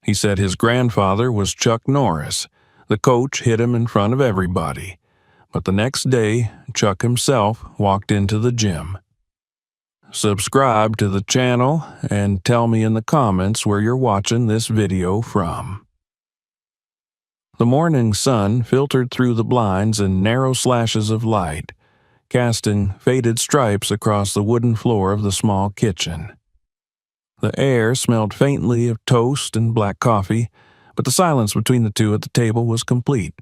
He said his grandfather was Chuck Norris. The coach hit him in front of everybody. But the next day, Chuck himself walked into the gym. Subscribe to the channel and tell me in the comments where you're watching this video from. The morning sun filtered through the blinds in narrow slashes of light, casting faded stripes across the wooden floor of the small kitchen. The air smelled faintly of toast and black coffee, but the silence between the two at the table was complete.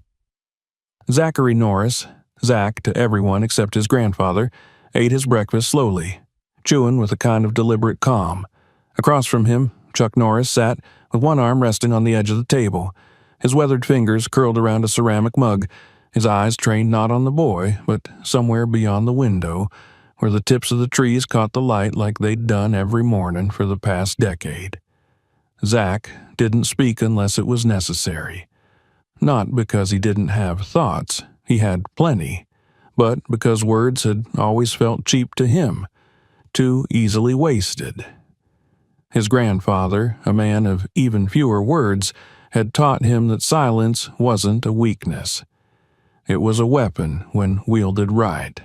Zachary Norris, Zach to everyone except his grandfather, ate his breakfast slowly, chewing with a kind of deliberate calm. Across from him, Chuck Norris sat with one arm resting on the edge of the table, his weathered fingers curled around a ceramic mug, his eyes trained not on the boy, but somewhere beyond the window, where the tips of the trees caught the light like they'd done every morning for the past decade. Zach didn't speak unless it was necessary. Not because he didn't have thoughts, he had plenty, but because words had always felt cheap to him, too easily wasted. His grandfather, a man of even fewer words, had taught him that silence wasn't a weakness. It was a weapon when wielded right.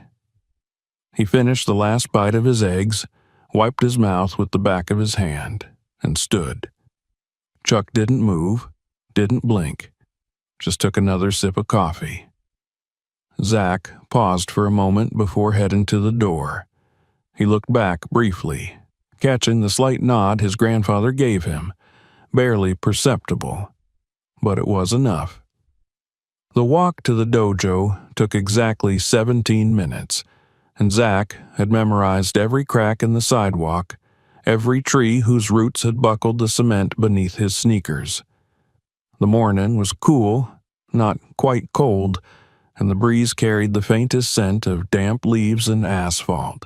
He finished the last bite of his eggs, wiped his mouth with the back of his hand, and stood. Chuck didn't move, didn't blink, just took another sip of coffee. Zach paused for a moment before heading to the door. He looked back briefly, catching the slight nod his grandfather gave him, barely perceptible, but it was enough. The walk to the dojo took exactly 17 minutes, and Zach had memorized every crack in the sidewalk, every tree whose roots had buckled the cement beneath his sneakers. The morning was cool, not quite cold, and the breeze carried the faintest scent of damp leaves and asphalt.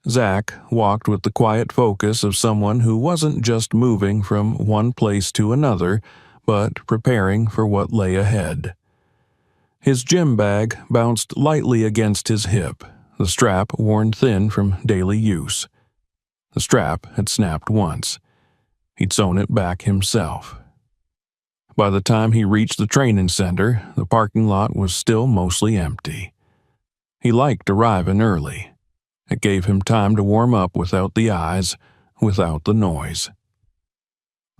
Zach walked with the quiet focus of someone who wasn't just moving from one place to another, but preparing for what lay ahead. His gym bag bounced lightly against his hip, the strap worn thin from daily use. The strap had snapped once. He'd sewn it back himself. By the time he reached the training center, the parking lot was still mostly empty. He liked arriving early. It gave him time to warm up without the eyes, without the noise.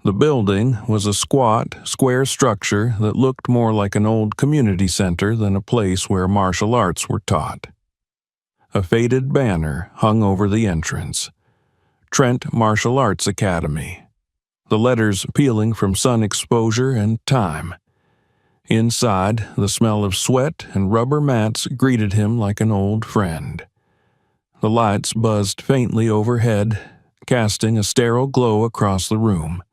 The building was a squat, square structure that looked more like an old community center than a place where martial arts were taught. A faded banner hung over the entrance. Trent Martial Arts Academy. The letters peeling from sun exposure and time. Inside, the smell of sweat and rubber mats greeted him like an old friend. The lights buzzed faintly overhead, casting a sterile glow across the room.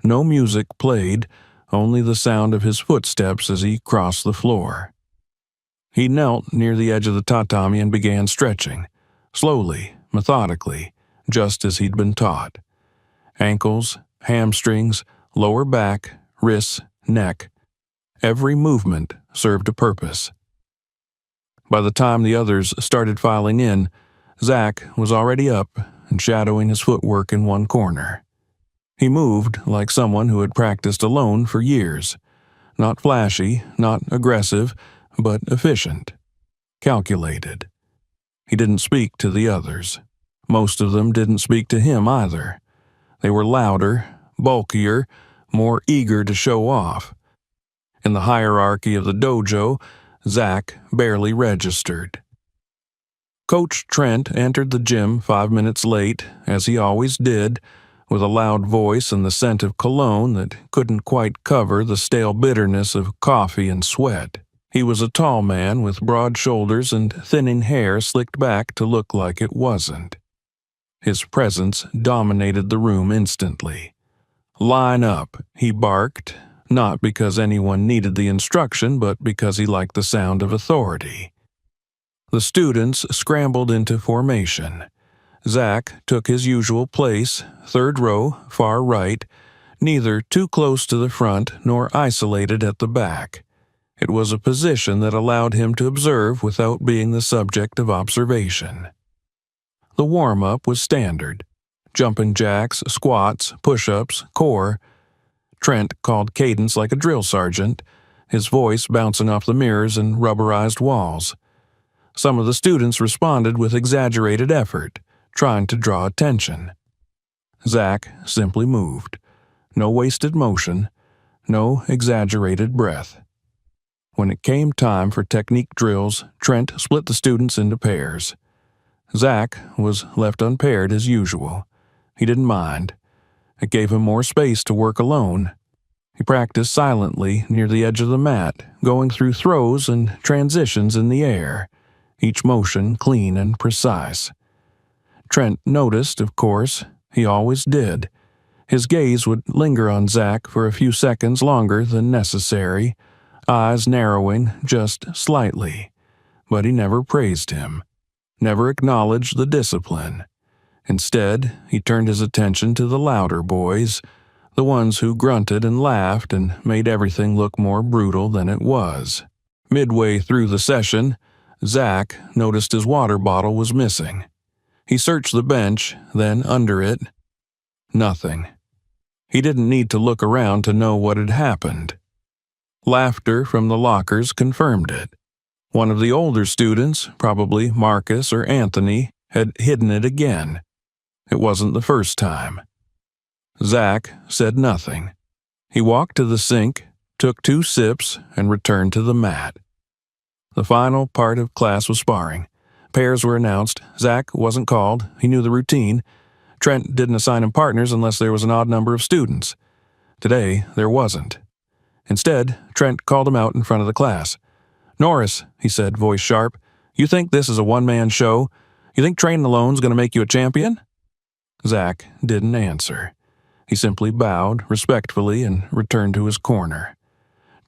No music played, only the sound of his footsteps as he crossed the floor. He knelt near the edge of the tatami and began stretching, slowly, methodically, just as he'd been taught. Ankles, hamstrings, lower back, wrists, neck. Every movement served a purpose. By the time the others started filing in, Zach was already up and shadowing his footwork in one corner. He moved like someone who had practiced alone for years. Not flashy, not aggressive, but efficient. Calculated. He didn't speak to the others. Most of them didn't speak to him either. They were louder, bulkier, more eager to show off. In the hierarchy of the dojo, Zach barely registered. Coach Trent entered the gym 5 minutes late, as he always did, with a loud voice and the scent of cologne that couldn't quite cover the stale bitterness of coffee and sweat. He was a tall man with broad shoulders and thinning hair slicked back to look like it wasn't. His presence dominated the room instantly. "Line up," he barked, not because anyone needed the instruction, but because he liked the sound of authority. The students scrambled into formation. Zach took his usual place, third row, far right, neither too close to the front nor isolated at the back. It was a position that allowed him to observe without being the subject of observation. The warm-up was standard. Jumping jacks, squats, push-ups, core. Trent called cadence like a drill sergeant, his voice bouncing off the mirrors and rubberized walls. Some of the students responded with exaggerated effort, trying to draw attention. Zach simply moved. No wasted motion, no exaggerated breath. When it came time for technique drills, Trent split the students into pairs. Zach was left unpaired as usual. He didn't mind. It gave him more space to work alone. He practiced silently near the edge of the mat, going through throws and transitions in the air, each motion clean and precise. Trent noticed, of course, he always did. His gaze would linger on Zach for a few seconds longer than necessary, eyes narrowing just slightly. But he never praised him, never acknowledged the discipline. Instead, he turned his attention to the louder boys, the ones who grunted and laughed and made everything look more brutal than it was. Midway through the session, Zach noticed his water bottle was missing. He searched the bench, then under it. Nothing. He didn't need to look around to know what had happened. Laughter from the lockers confirmed it. One of the older students, probably Marcus or Anthony, had hidden it again. It wasn't the first time. Zach said nothing. He walked to the sink, took 2 sips, and returned to the mat. The final part of class was sparring. Pairs were announced. Zach wasn't called. He knew the routine. Trent didn't assign him partners unless there was an odd number of students. Today, there wasn't. Instead, Trent called him out in front of the class. "Norris," he said, voice sharp, "you think this is a one-man show? You think training alone's going to make you a champion?" Zach didn't answer. He simply bowed respectfully and returned to his corner.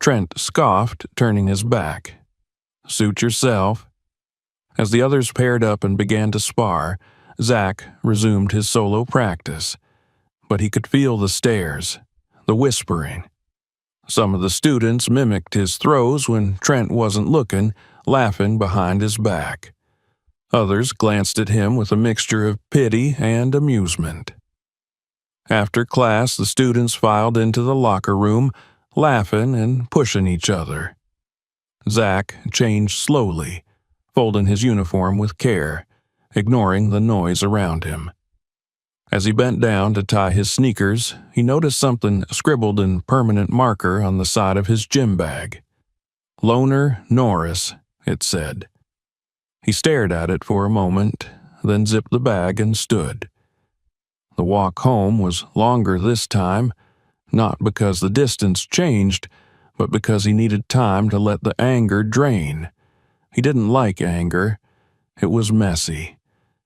Trent scoffed, turning his back. "Suit yourself." As the others paired up and began to spar, Zach resumed his solo practice. But he could feel the stares, the whispering. Some of the students mimicked his throws when Trent wasn't looking, laughing behind his back. Others glanced at him with a mixture of pity and amusement. After class, the students filed into the locker room, laughing and pushing each other. Zach changed slowly, folding his uniform with care, ignoring the noise around him. As he bent down to tie his sneakers, he noticed something scribbled in permanent marker on the side of his gym bag. "Loner Norris," it said. He stared at it for a moment, then zipped the bag and stood. The walk home was longer this time, not because the distance changed, but because he needed time to let the anger drain. He didn't like anger. It was messy.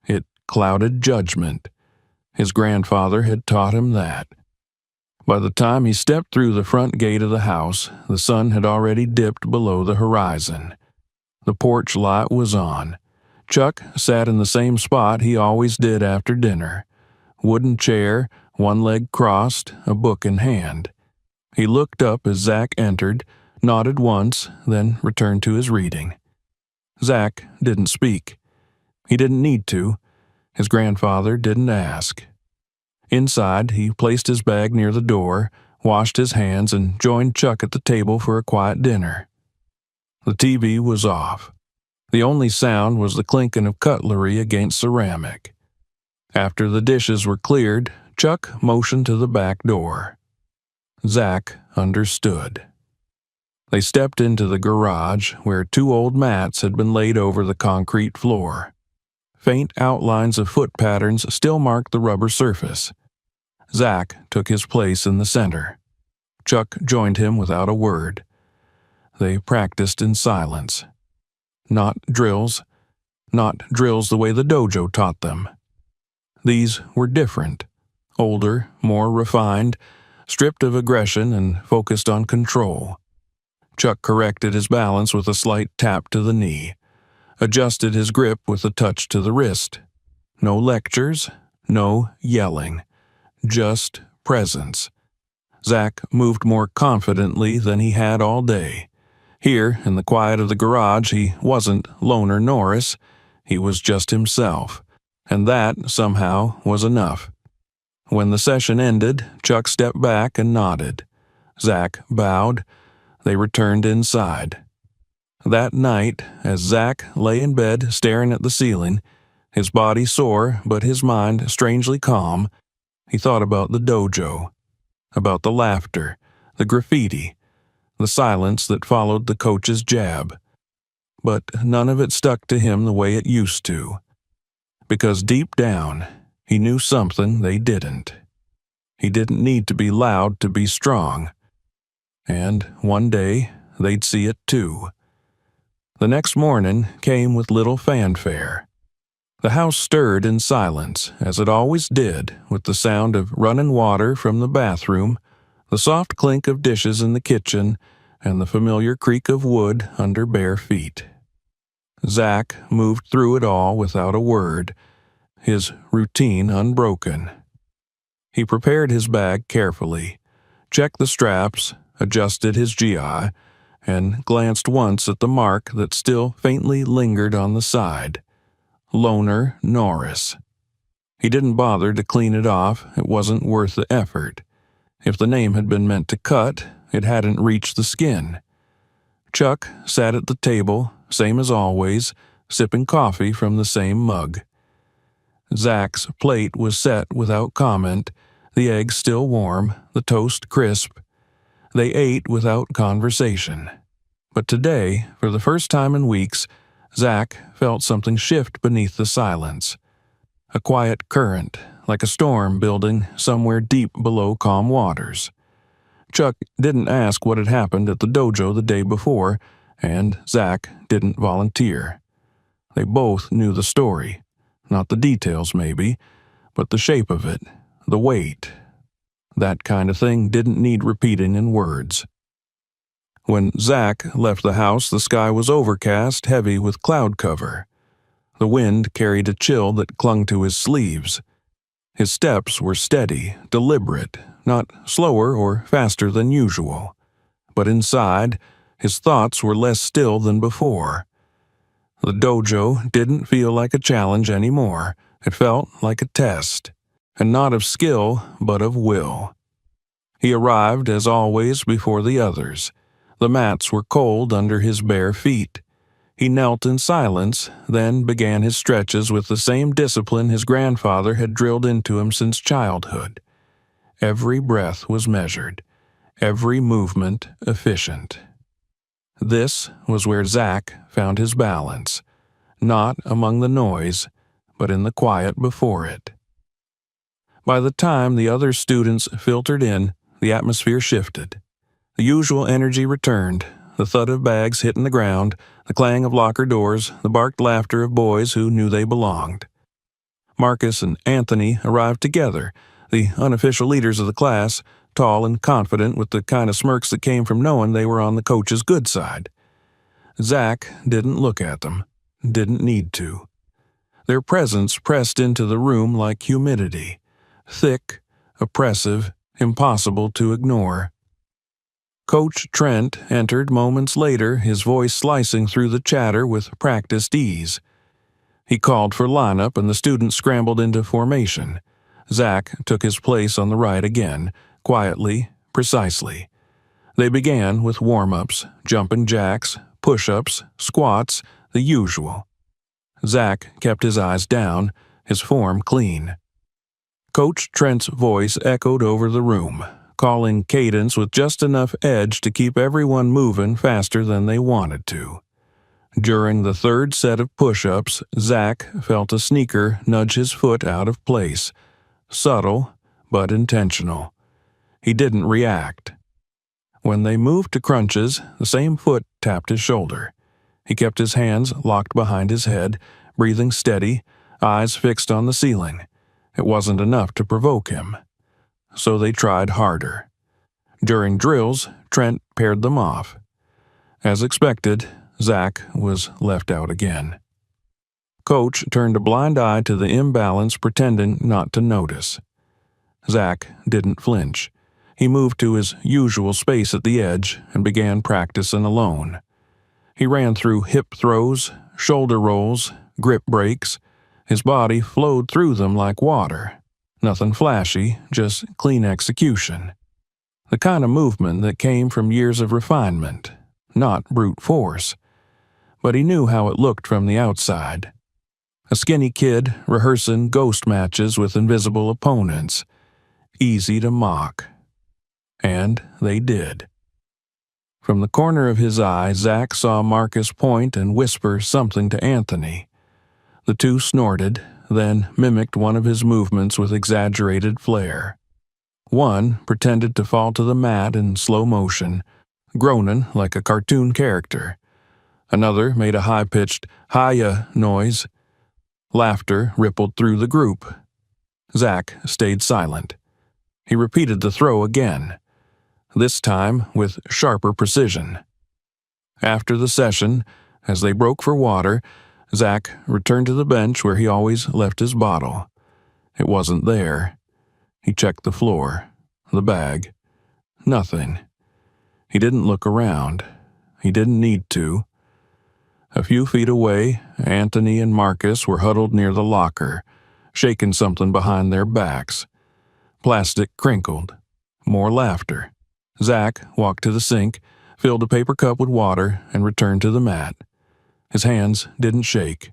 It clouded judgment. His grandfather had taught him that. By the time he stepped through the front gate of the house, the sun had already dipped below the horizon. The porch light was on. Chuck sat in the same spot he always did after dinner. Wooden chair, one leg crossed, a book in hand. He looked up as Zach entered, nodded once, then returned to his reading. Zach didn't speak. He didn't need to. His grandfather didn't ask. Inside, he placed his bag near the door, washed his hands, and joined Chuck at the table for a quiet dinner. The TV was off. The only sound was the clinking of cutlery against ceramic. After the dishes were cleared, Chuck motioned to the back door. Zach understood. They stepped into the garage, where 2 old mats had been laid over the concrete floor. Faint outlines of foot patterns still marked the rubber surface. Zach took his place in the center. Chuck joined him without a word. They practiced in silence. Not drills the way the dojo taught them. These were different, older, more refined, stripped of aggression and focused on control. Chuck corrected his balance with a slight tap to the knee, adjusted his grip with a touch to the wrist. No lectures, no yelling, just presence. Zach moved more confidently than he had all day. Here, in the quiet of the garage, he wasn't Loner Norris. He was just himself, and that, somehow, was enough. When the session ended, Chuck stepped back and nodded. Zach bowed. They returned inside. That night, as Zach lay in bed staring at the ceiling, his body sore but his mind strangely calm, he thought about the dojo, about the laughter, the graffiti, the silence that followed the coach's jab. But none of it stuck to him the way it used to, because deep down, he knew something they didn't. He didn't need to be loud to be strong. And one day, they'd see it too. The next morning came with little fanfare. The house stirred in silence, as it always did, with the sound of running water from the bathroom, the soft clink of dishes in the kitchen, and the familiar creak of wood under bare feet. Zach moved through it all without a word, his routine unbroken. He prepared his bag carefully, checked the straps, adjusted his GI, and glanced once at the mark that still faintly lingered on the side. Loner Norris. He didn't bother to clean it off, it wasn't worth the effort. If the name had been meant to cut, it hadn't reached the skin. Chuck sat at the table, same as always, sipping coffee from the same mug. Zach's plate was set without comment, the eggs still warm, the toast crisp. They ate without conversation. But today, for the first time in weeks, Zach felt something shift beneath the silence. A quiet current, like a storm building somewhere deep below calm waters. Chuck didn't ask what had happened at the dojo the day before, and Zach didn't volunteer. They both knew the story. Not the details, maybe, but the shape of it, the weight. That kind of thing didn't need repeating in words. When Zach left the house, the sky was overcast, heavy with cloud cover. The wind carried a chill that clung to his sleeves. His steps were steady, deliberate, not slower or faster than usual. But inside, his thoughts were less still than before. The dojo didn't feel like a challenge anymore. It felt like a test, and not of skill, but of will. He arrived, as always, before the others. The mats were cold under his bare feet. He knelt in silence, then began his stretches with the same discipline his grandfather had drilled into him since childhood. Every breath was measured, every movement efficient. This was where Zach found his balance, not among the noise, but in the quiet before it. By the time the other students filtered in, the atmosphere shifted. The usual energy returned, the thud of bags hitting the ground, the clang of locker doors, the barked laughter of boys who knew they belonged. Marcus and Anthony arrived together, the unofficial leaders of the class, tall and confident with the kind of smirks that came from knowing they were on the coach's good side. Zach didn't look at them, didn't need to. Their presence pressed into the room like humidity, thick, oppressive, impossible to ignore. Coach Trent entered moments later, his voice slicing through the chatter with practiced ease. He called for lineup and the students scrambled into formation. Zach took his place on the right again, quietly, precisely. They began with warm-ups, jumping jacks, push-ups, squats, the usual. Zach kept his eyes down, his form clean. Coach Trent's voice echoed over the room, calling cadence with just enough edge to keep everyone moving faster than they wanted to. During the third set of push-ups, Zach felt a sneaker nudge his foot out of place. Subtle, but intentional. He didn't react. When they moved to crunches, the same foot tapped his shoulder. He kept his hands locked behind his head, breathing steady, eyes fixed on the ceiling. It wasn't enough to provoke him. So they tried harder. During drills, Trent paired them off. As expected, Zach was left out again. Coach turned a blind eye to the imbalance, pretending not to notice. Zach didn't flinch. He moved to his usual space at the edge and began practicing alone. He ran through hip throws, shoulder rolls, grip breaks. His body flowed through them like water. Nothing flashy, just clean execution. The kind of movement that came from years of refinement, not brute force. But he knew how it looked from the outside. A skinny kid rehearsing ghost matches with invisible opponents. Easy to mock. And they did. From the corner of his eye, Zach saw Marcus point and whisper something to Anthony. The two snorted, then mimicked one of his movements with exaggerated flair. One pretended to fall to the mat in slow motion, groaning like a cartoon character. Another made a high-pitched "hi-ya" noise. Laughter rippled through the group. Zach stayed silent. He repeated the throw again, this time with sharper precision. After the session, as they broke for water, Zach returned to the bench where he always left his bottle. It wasn't there. He checked the floor, the bag. Nothing. He didn't look around. He didn't need to. A few feet away, Anthony and Marcus were huddled near the locker, shaking something behind their backs. Plastic crinkled. More laughter. Zach walked to the sink, filled a paper cup with water, and returned to the mat. His hands didn't shake.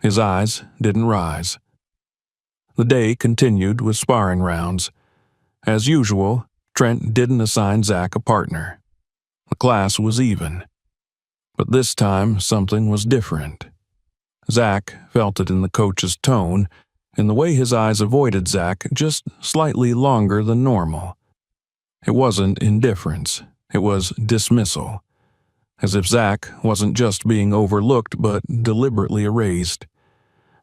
His eyes didn't rise. The day continued with sparring rounds. As usual, Trent didn't assign Zach a partner. The class was even. But this time, something was different. Zach felt it in the coach's tone, in the way his eyes avoided Zach just slightly longer than normal. It wasn't indifference. It was dismissal. As if Zach wasn't just being overlooked but deliberately erased.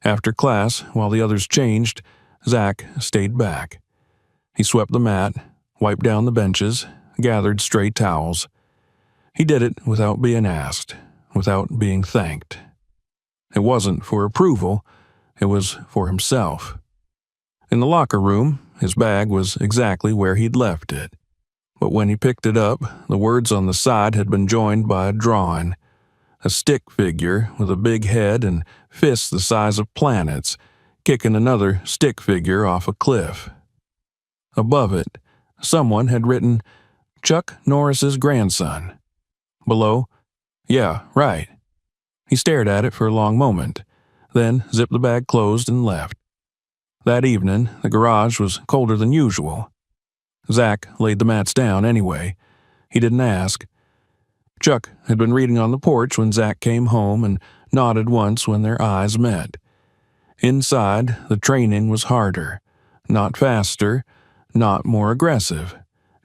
After class, while the others changed, Zach stayed back. He swept the mat, wiped down the benches, gathered stray towels. He did it without being asked, without being thanked. It wasn't for approval, it was for himself. In the locker room, his bag was exactly where he'd left it. But when he picked it up, the words on the side had been joined by a drawing. A stick figure with a big head and fists the size of planets, kicking another stick figure off a cliff. Above it, someone had written, "Chuck Norris's grandson." Below, "Yeah, right." He stared at it for a long moment, then zipped the bag closed and left. That evening, the garage was colder than usual. Zach laid the mats down anyway. He didn't ask. Chuck had been reading on the porch when Zach came home and nodded once when their eyes met. Inside, the training was harder. Not faster, not more aggressive.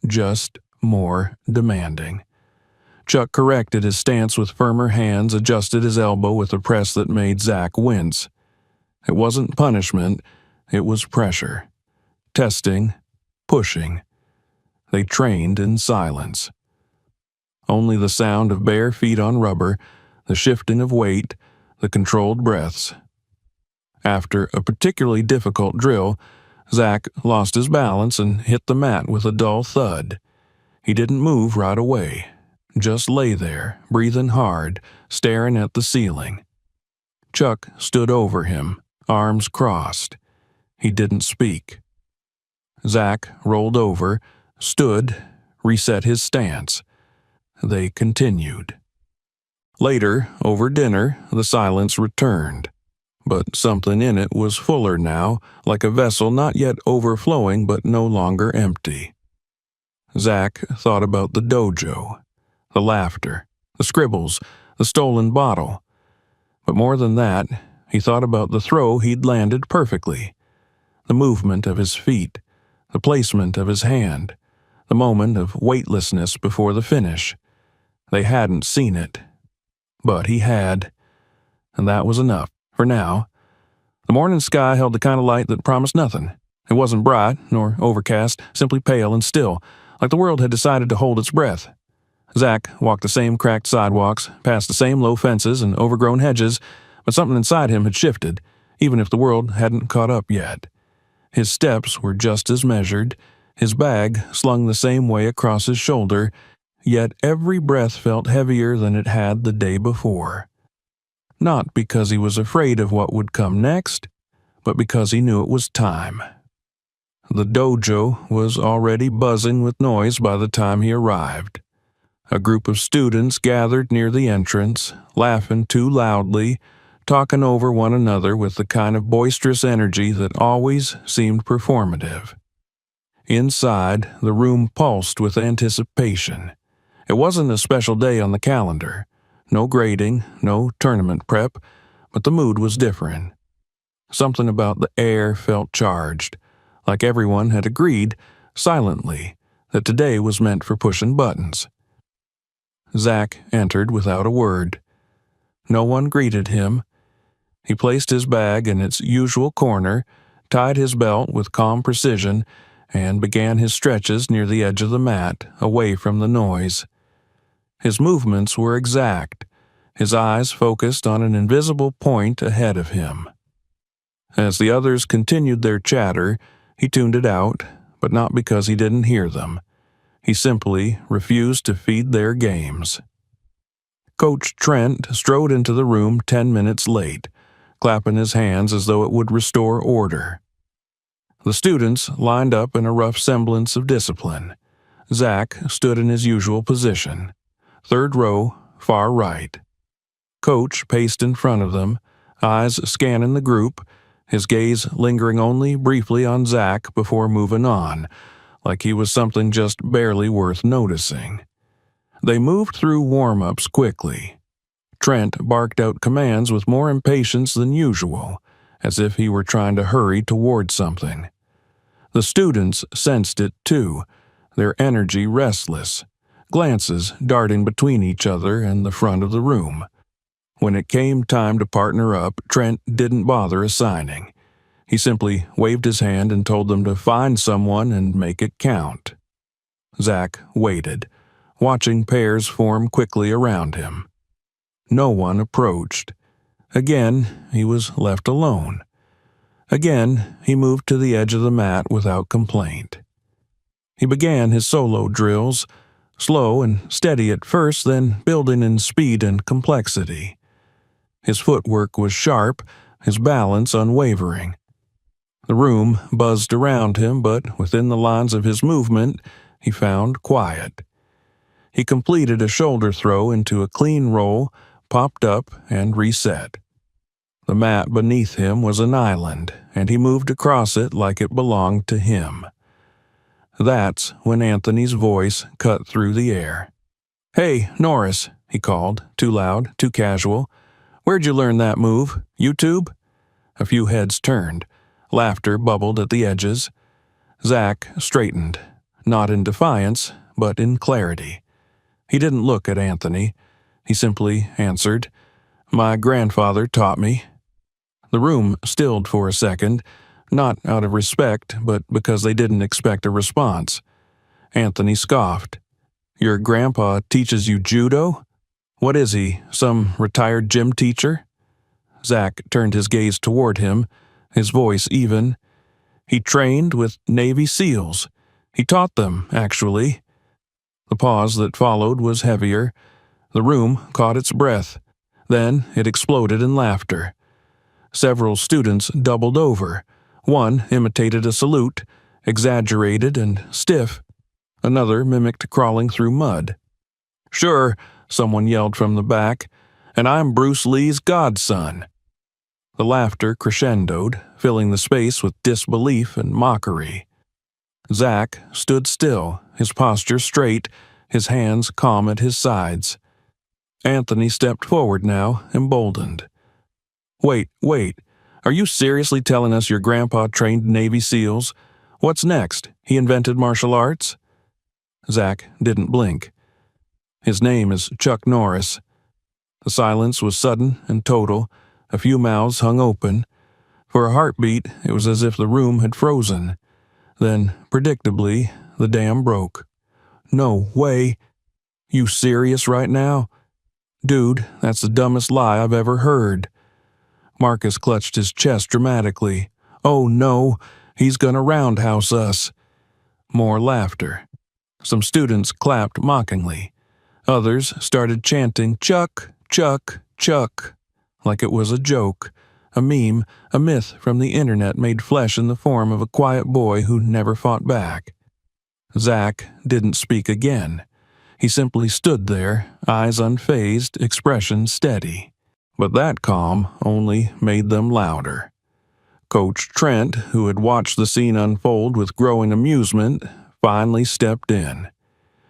Just more demanding. Chuck corrected his stance with firmer hands, adjusted his elbow with a press that made Zach wince. It wasn't punishment, it was pressure. Testing, pushing. They trained in silence. Only the sound of bare feet on rubber, the shifting of weight, the controlled breaths. After a particularly difficult drill, Zach lost his balance and hit the mat with a dull thud. He didn't move right away. Just lay there, breathing hard, staring at the ceiling. Chuck stood over him, arms crossed. He didn't speak. Zach rolled over, stood, reset his stance. They continued. Later, over dinner, the silence returned. But something in it was fuller now, like a vessel not yet overflowing but no longer empty. Zach thought about the dojo. The laughter, the scribbles, the stolen bottle. But more than that, he thought about the throw he'd landed perfectly. The movement of his feet, the placement of his hand, the moment of weightlessness before the finish. They hadn't seen it. But he had. And that was enough, for now. The morning sky held the kind of light that promised nothing. It wasn't bright, nor overcast, simply pale and still, like the world had decided to hold its breath. Zach walked the same cracked sidewalks, past the same low fences and overgrown hedges, but something inside him had shifted, even if the world hadn't caught up yet. His steps were just as measured, his bag slung the same way across his shoulder, yet every breath felt heavier than it had the day before. Not because he was afraid of what would come next, but because he knew it was time. The dojo was already buzzing with noise by the time he arrived. A group of students gathered near the entrance, laughing too loudly, talking over one another with the kind of boisterous energy that always seemed performative. Inside, the room pulsed with anticipation. It wasn't a special day on the calendar. No grading, no tournament prep, but the mood was different. Something about the air felt charged, like everyone had agreed, silently, that today was meant for pushing buttons. Zach entered without a word. No one greeted him. He placed his bag in its usual corner, tied his belt with calm precision, and began his stretches near the edge of the mat, away from the noise. His movements were exact, his eyes focused on an invisible point ahead of him. As the others continued their chatter, he tuned it out, but not because he didn't hear them. He simply refused to feed their games. Coach Trent strode into the room 10 minutes late, clapping his hands as though it would restore order. The students lined up in a rough semblance of discipline. Zach stood in his usual position, third row, far right. Coach paced in front of them, eyes scanning the group, his gaze lingering only briefly on Zach before moving on, like he was something just barely worth noticing. They moved through warm-ups quickly. Trent barked out commands with more impatience than usual, as if he were trying to hurry toward something. The students sensed it too, their energy restless, glances darting between each other and the front of the room. When it came time to partner up, Trent didn't bother assigning. He simply waved his hand and told them to find someone and make it count. Zach waited, watching pairs form quickly around him. No one approached. Again, he was left alone. Again, he moved to the edge of the mat without complaint. He began his solo drills, slow and steady at first, then building in speed and complexity. His footwork was sharp, his balance unwavering. The room buzzed around him, but within the lines of his movement, he found quiet. He completed a shoulder throw into a clean roll, popped up, and reset. The mat beneath him was an island, and he moved across it like it belonged to him. That's when Anthony's voice cut through the air. "Hey, Norris," he called, too loud, too casual. "Where'd you learn that move? YouTube?" A few heads turned. Laughter bubbled at the edges. Zach straightened, not in defiance, but in clarity. He didn't look at Anthony. He simply answered, "My grandfather taught me." The room stilled for a second, not out of respect, but because they didn't expect a response. Anthony scoffed. "Your grandpa teaches you judo? What is he, some retired gym teacher?" Zach turned his gaze toward him, his voice even. "He trained with Navy SEALs. He taught them, actually." The pause that followed was heavier. The room caught its breath. Then it exploded in laughter. Several students doubled over. One imitated a salute, exaggerated and stiff. Another mimicked crawling through mud. "Sure," someone yelled from the back, "and I'm Bruce Lee's godson." The laughter crescendoed, filling the space with disbelief and mockery. Zach stood still, his posture straight, his hands calm at his sides. Anthony stepped forward now, emboldened. Wait, are you seriously telling us your grandpa trained Navy SEALs? What's next? He invented martial arts?" Zach didn't blink. "His name is Chuck Norris." The silence was sudden and total. A few mouths hung open. For a heartbeat, it was as if the room had frozen. Then, predictably, the dam broke. "No way. You serious right now?" "Dude, that's the dumbest lie I've ever heard." Marcus clutched his chest dramatically. "Oh no, he's gonna roundhouse us." More laughter. Some students clapped mockingly. Others started chanting, "Chuck, Chuck, Chuck," like it was a joke, A meme, a myth from the internet made flesh in the form of a quiet boy who never fought back. Zach didn't speak again. He simply stood there, eyes unfazed, expression steady. But that calm only made them louder. Coach Trent, who had watched the scene unfold with growing amusement, finally stepped in.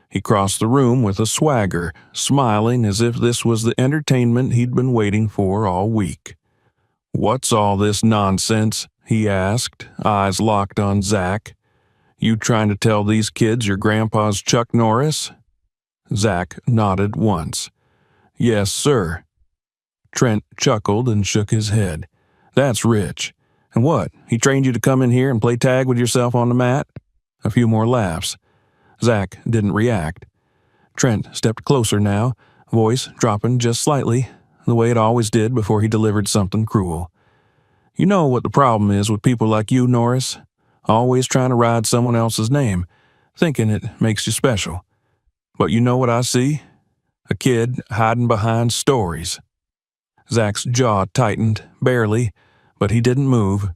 He crossed the room with a swagger, smiling as if this was the entertainment he'd been waiting for all week. "What's all this nonsense?" he asked, eyes locked on Zach. "You trying to tell these kids your grandpa's Chuck Norris?" Zach nodded once. "Yes, sir." Trent chuckled and shook his head. "That's rich. And what, he trained you to come in here and play tag with yourself on the mat?" A few more laughs. Zach didn't react. Trent stepped closer now, voice dropping just slightly, the way it always did before he delivered something cruel. "You know what the problem is with people like you, Norris? Always trying to ride someone else's name, thinking it makes you special. But you know what I see? A kid hiding behind stories." Zach's jaw tightened, barely, but he didn't move.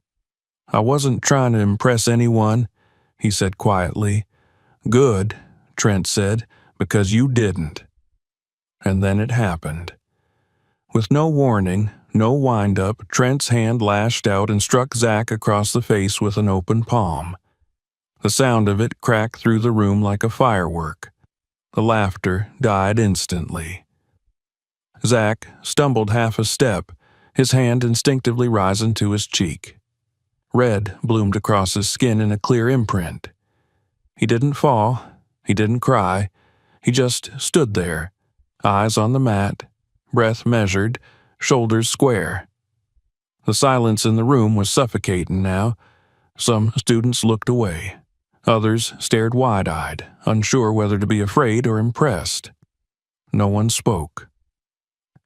"I wasn't trying to impress anyone," he said quietly. "Good," Trent said, "because you didn't." And then it happened. With no warning, no wind-up, Trent's hand lashed out and struck Zach across the face with an open palm. The sound of it cracked through the room like a firework. The laughter died instantly. Zach stumbled half a step, his hand instinctively rising to his cheek. Red bloomed across his skin in a clear imprint. He didn't fall, he didn't cry, he just stood there, eyes on the mat, breath measured, shoulders square. The silence in the room was suffocating now. Some students looked away. Others stared wide-eyed, unsure whether to be afraid or impressed. No one spoke.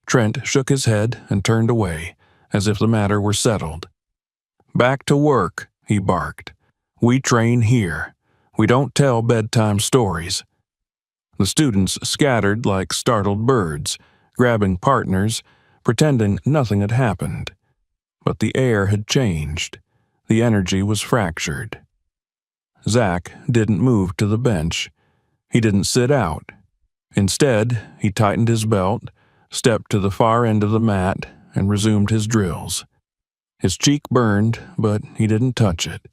Trent shook his head and turned away, as if the matter were settled. "Back to work," he barked. "We train here. We don't tell bedtime stories." The students scattered like startled birds, grabbing partners, pretending nothing had happened. But the air had changed. The energy was fractured. Zach didn't move to the bench. He didn't sit out. Instead, he tightened his belt, stepped to the far end of the mat, and resumed his drills. His cheek burned, but he didn't touch it.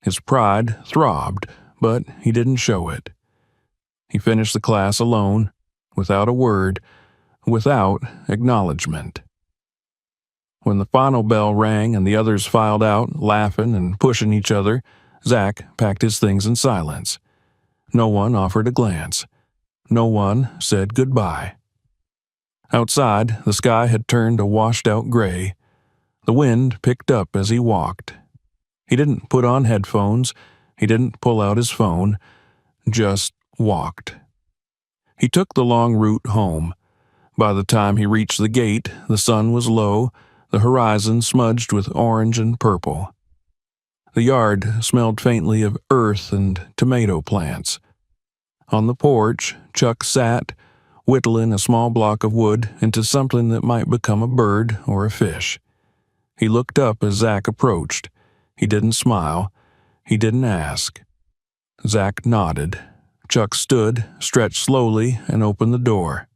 His pride throbbed, but he didn't show it. He finished the class alone, without a word, without acknowledgement. When the final bell rang and the others filed out, laughing and pushing each other, Zach packed his things in silence. No one offered a glance. No one said goodbye. Outside, the sky had turned a washed-out gray. The wind picked up as he walked. He didn't put on headphones. He didn't pull out his phone. Just walked. He took the long route home. By the time he reached the gate, the sun was low, the horizon smudged with orange and purple. The yard smelled faintly of earth and tomato plants. On the porch, Chuck sat, whittling a small block of wood into something that might become a bird or a fish. He looked up as Zach approached. He didn't smile. He didn't ask. Zach nodded. Chuck stood, stretched slowly, and opened the door.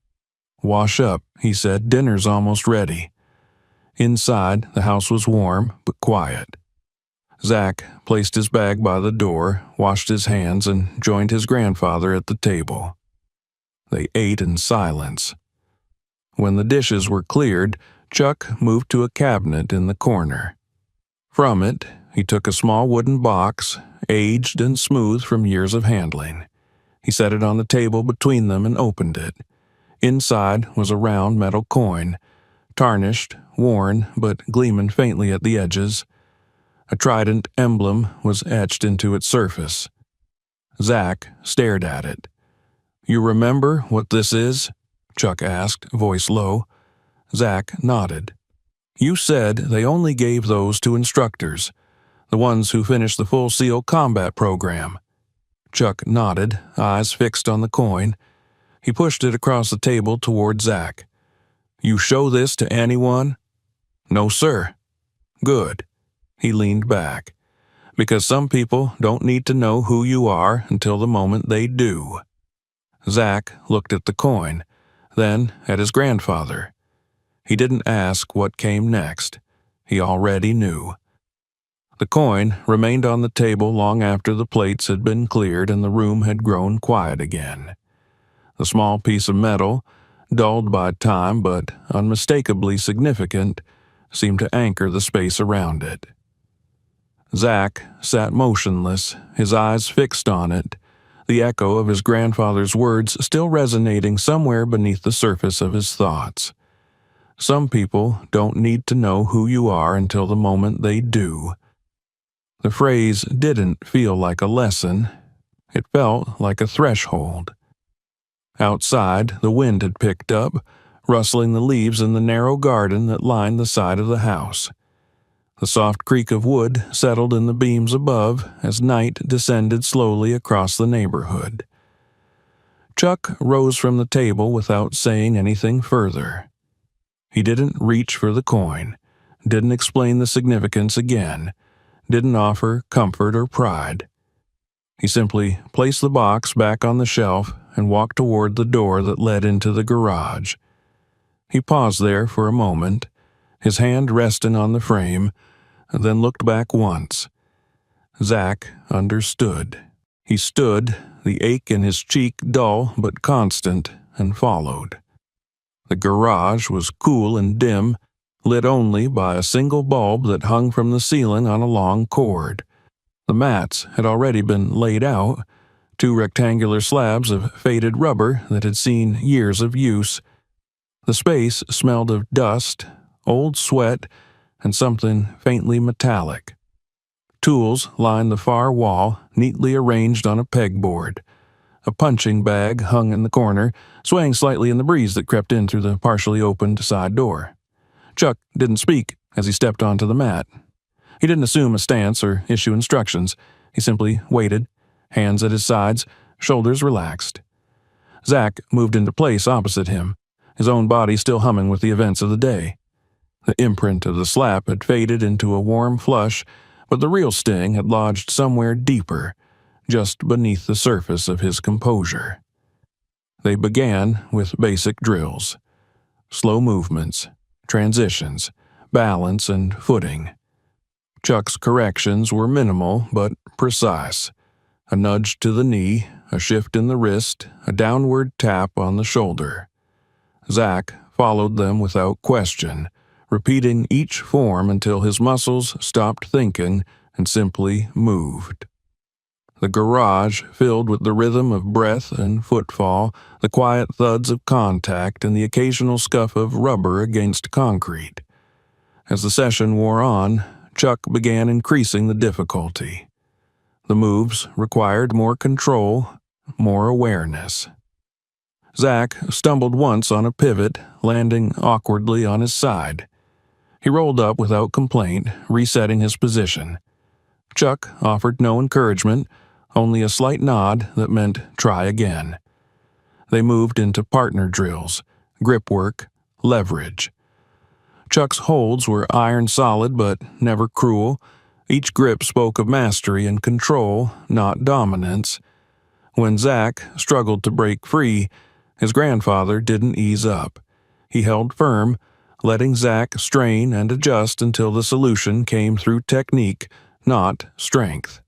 "Wash up," he said. "Dinner's almost ready." Inside, the house was warm, but quiet. Zach placed his bag by the door, washed his hands, and joined his grandfather at the table. They ate in silence. When the dishes were cleared, Chuck moved to a cabinet in the corner. From it, he took a small wooden box, aged and smooth from years of handling. He set it on the table between them and opened it. Inside was a round metal coin, tarnished, worn, but gleaming faintly at the edges. A trident emblem was etched into its surface. Zach stared at it. "You remember what this is?" Chuck asked, voice low. Zach nodded. "You said they only gave those to instructors, the ones who finished the full SEAL combat program." Chuck nodded, eyes fixed on the coin. He pushed it across the table toward Zach. "You show this to anyone?" "No, sir." Good. He leaned back. Because some people don't need to know who you are until the moment they do. Zach looked at the coin, then at his grandfather. He didn't ask what came next. He already knew. The coin remained on the table long after the plates had been cleared and the room had grown quiet again. The small piece of metal, dulled by time but unmistakably significant, seemed to anchor the space around it. Zach sat motionless, his eyes fixed on it, the echo of his grandfather's words still resonating somewhere beneath the surface of his thoughts. Some people don't need to know who you are until the moment they do. The phrase didn't feel like a lesson. It felt like a threshold. Outside, the wind had picked up, rustling the leaves in the narrow garden that lined the side of the house. The soft creak of wood settled in the beams above as night descended slowly across the neighborhood. Chuck rose from the table without saying anything further. He didn't reach for the coin, didn't explain the significance again, didn't offer comfort or pride. He simply placed the box back on the shelf and walked toward the door that led into the garage. He paused there for a moment, his hand resting on the frame, then looked back once. Zach understood. He stood, the ache in his cheek dull but constant, and followed. The garage was cool and dim, lit only by a single bulb that hung from the ceiling on a long cord. The mats had already been laid out, two rectangular slabs of faded rubber that had seen years of use. The space smelled of dust, old sweat, and something faintly metallic. Tools lined the far wall, neatly arranged on a pegboard. A punching bag hung in the corner, swaying slightly in the breeze that crept in through the partially opened side door. Chuck didn't speak as he stepped onto the mat. He didn't assume a stance or issue instructions. He simply waited, hands at his sides, shoulders relaxed. Zach moved into place opposite him, his own body still humming with the events of the day. The imprint of the slap had faded into a warm flush, but the real sting had lodged somewhere deeper, just beneath the surface of his composure. They began with basic drills. Slow movements, transitions, balance, and footing. Chuck's corrections were minimal but precise. A nudge to the knee, a shift in the wrist, a downward tap on the shoulder. Zach followed them without question, repeating each form until his muscles stopped thinking and simply moved. The garage filled with the rhythm of breath and footfall, the quiet thuds of contact, and the occasional scuff of rubber against concrete. As the session wore on, Chuck began increasing the difficulty. The moves required more control, more awareness. Zach stumbled once on a pivot, landing awkwardly on his side. He rolled up without complaint, resetting his position. Chuck offered no encouragement, only a slight nod that meant try again. They moved into partner drills, grip work, leverage. Chuck's holds were iron solid but never cruel. Each grip spoke of mastery and control, not dominance. When Zach struggled to break free, his grandfather didn't ease up. He held firm, letting Zach strain and adjust until the solution came through technique, not strength.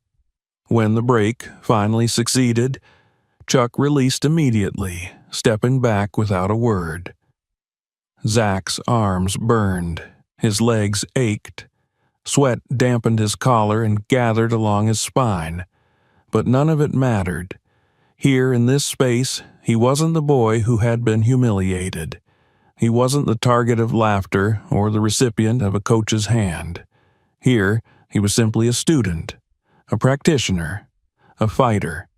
When the break finally succeeded, Chuck released immediately, stepping back without a word. Zach's arms burned, his legs ached. Sweat dampened his collar and gathered along his spine. But none of it mattered. Here in this space, he wasn't the boy who had been humiliated. He wasn't the target of laughter or the recipient of a coach's hand. Here, he was simply a student, a practitioner, a fighter.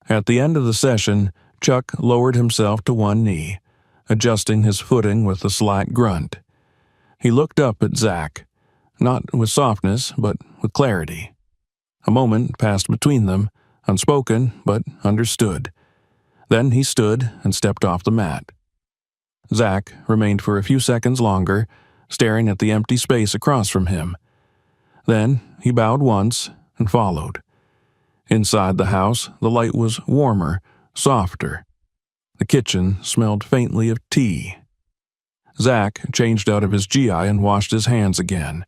At the end of the session, Chuck lowered himself to one knee, adjusting his footing with a slight grunt. He looked up at Zach, not with softness, but with clarity. A moment passed between them, unspoken but understood. Then he stood and stepped off the mat. Zach remained for a few seconds longer, staring at the empty space across from him. Then he bowed once and followed. Inside the house, the light was warmer, softer. The kitchen smelled faintly of tea. Zach changed out of his GI and washed his hands again.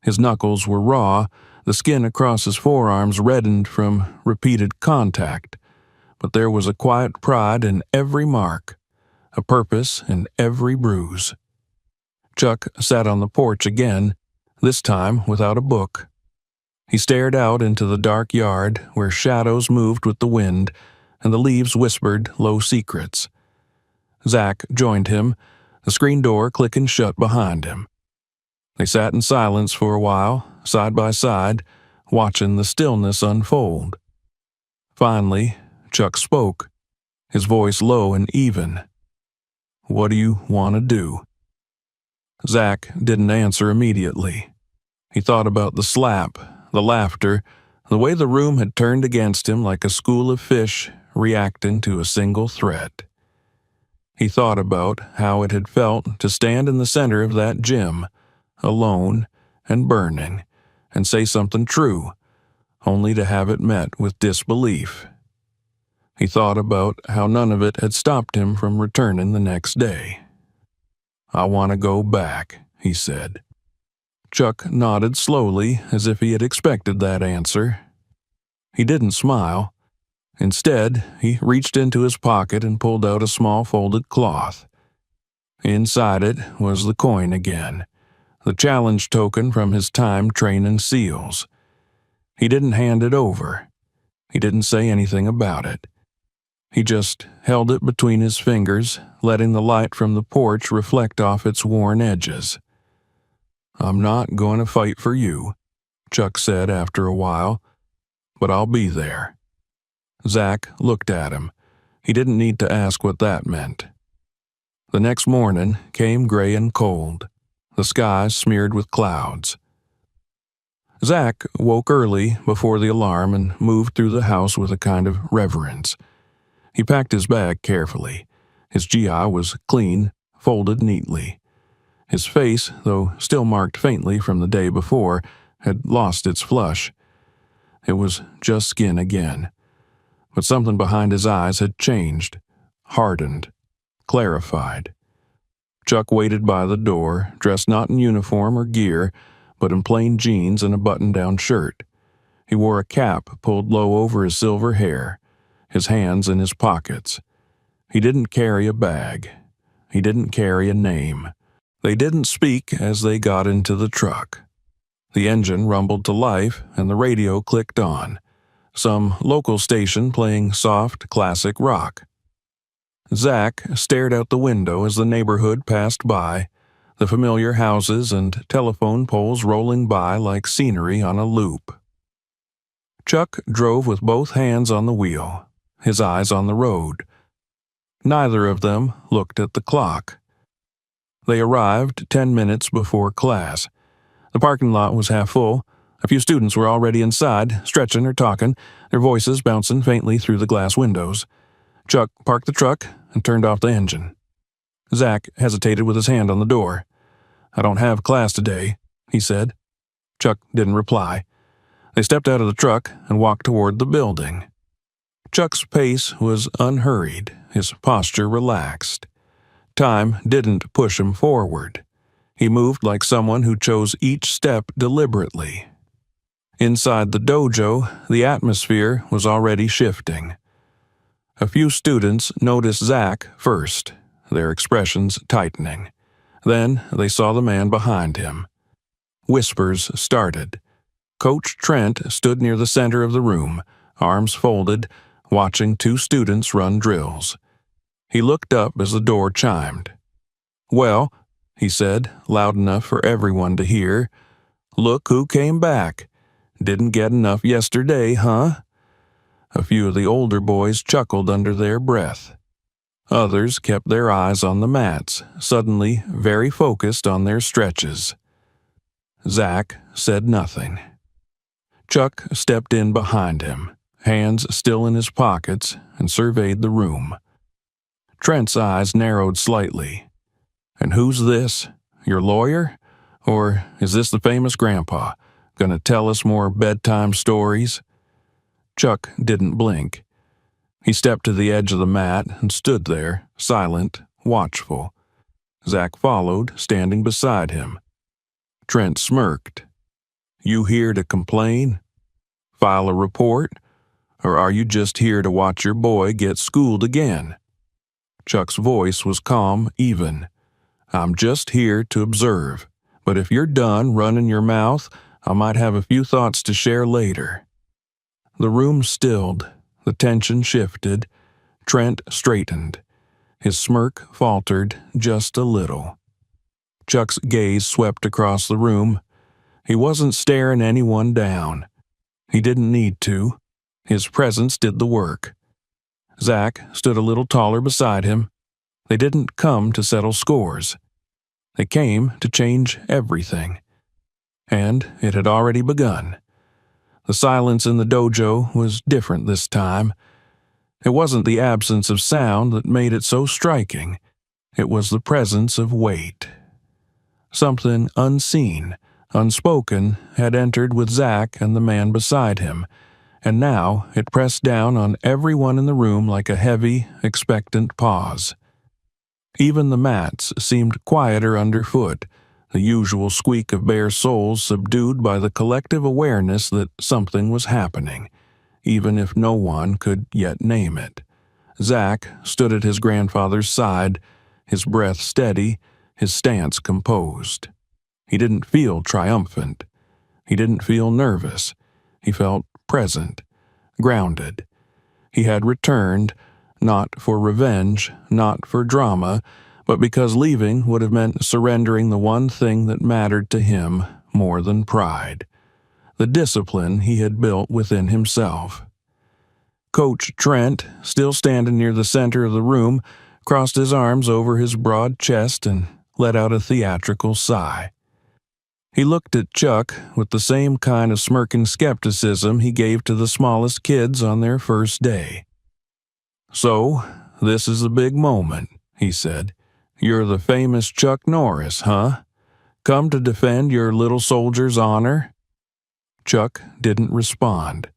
His knuckles were raw, the skin across his forearms reddened from repeated contact, but there was a quiet pride in every mark, a purpose in every bruise. Chuck sat on the porch again, this time without a book. He stared out into the dark yard where shadows moved with the wind and the leaves whispered low secrets. Zach joined him, the screen door clicking shut behind him. They sat in silence for a while, side by side, watching the stillness unfold. Finally, Chuck spoke, his voice low and even. "What do you want to do?" Zach didn't answer immediately. He thought about the slap, the laughter, the way the room had turned against him like a school of fish reacting to a single threat. He thought about how it had felt to stand in the center of that gym, alone and burning, and say something true, only to have it met with disbelief. He thought about how none of it had stopped him from returning the next day. "I want to go back," he said. Chuck nodded slowly, as if he had expected that answer. He didn't smile. Instead, he reached into his pocket and pulled out a small folded cloth. Inside it was the coin again, the challenge token from his time training SEALs. He didn't hand it over. He didn't say anything about it. He just held it between his fingers, letting the light from the porch reflect off its worn edges. "I'm not going to fight for you," Chuck said after a while, "but I'll be there." Zach looked at him. He didn't need to ask what that meant. The next morning came gray and cold, the sky smeared with clouds. Zach woke early before the alarm and moved through the house with a kind of reverence. He packed his bag carefully. His GI was clean, folded neatly. His face, though still marked faintly from the day before, had lost its flush. It was just skin again. But something behind his eyes had changed, hardened, clarified. Chuck waited by the door, dressed not in uniform or gear, but in plain jeans and a button-down shirt. He wore a cap pulled low over his silver hair, his hands in his pockets. He didn't carry a bag. He didn't carry a name. They didn't speak as they got into the truck. The engine rumbled to life and the radio clicked on, some local station playing soft, classic rock. Zach stared out the window as the neighborhood passed by, the familiar houses and telephone poles rolling by like scenery on a loop. Chuck drove with both hands on the wheel, his eyes on the road. Neither of them looked at the clock. They arrived 10 minutes before class. The parking lot was half full. A few students were already inside, stretching or talking, their voices bouncing faintly through the glass windows. Chuck parked the truck and turned off the engine. Zach hesitated with his hand on the door. "I don't have class today," he said. Chuck didn't reply. They stepped out of the truck and walked toward the building. Chuck's pace was unhurried, his posture relaxed. Time didn't push him forward. He moved like someone who chose each step deliberately. Inside the dojo, the atmosphere was already shifting. A few students noticed Zach first, their expressions tightening. Then they saw the man behind him. Whispers started. Coach Trent stood near the center of the room, arms folded, watching two students run drills. He looked up as the door chimed. "Well," he said, loud enough for everyone to hear, "look who came back. Didn't get enough yesterday, huh?" A few of the older boys chuckled under their breath. Others kept their eyes on the mats, suddenly very focused on their stretches. Zach said nothing. Chuck stepped in behind him, hands still in his pockets, and surveyed the room. Trent's eyes narrowed slightly. "And who's this?" Your lawyer? Or is this the famous grandpa? Gonna tell us more bedtime stories?" Chuck didn't blink. He stepped to the edge of the mat and stood there, silent, watchful. Zach followed, standing beside him. Trent smirked. "You here to complain? File a report? Or are you just here to watch your boy get schooled again?" Chuck's voice was calm, even. "I'm just here to observe, but if you're done running your mouth, I might have a few thoughts to share later." The room stilled. The tension shifted. Trent straightened. His smirk faltered just a little. Chuck's gaze swept across the room. He wasn't staring anyone down. He didn't need to. His presence did the work. Zach stood a little taller beside him. They didn't come to settle scores. They came to change everything. And it had already begun. The silence in the dojo was different this time. It wasn't the absence of sound that made it so striking. It was the presence of weight. Something unseen, unspoken, had entered with Zach and the man beside him, and now it pressed down on everyone in the room like a heavy, expectant pause. Even the mats seemed quieter underfoot, the usual squeak of bare soles subdued by the collective awareness that something was happening, even if no one could yet name it. Zach stood at his grandfather's side, his breath steady, his stance composed. He didn't feel triumphant. He didn't feel nervous. He felt present, grounded. He had returned, not for revenge, not for drama, but because leaving would have meant surrendering the one thing that mattered to him more than pride, the discipline he had built within himself. Coach Trent, still standing near the center of the room, crossed his arms over his broad chest and let out a theatrical sigh. He looked at Chuck with the same kind of smirking skepticism he gave to the smallest kids on their first day. "So, this is a big moment," he said. "You're the famous Chuck Norris, huh? Come to defend your little soldier's honor?" Chuck didn't respond.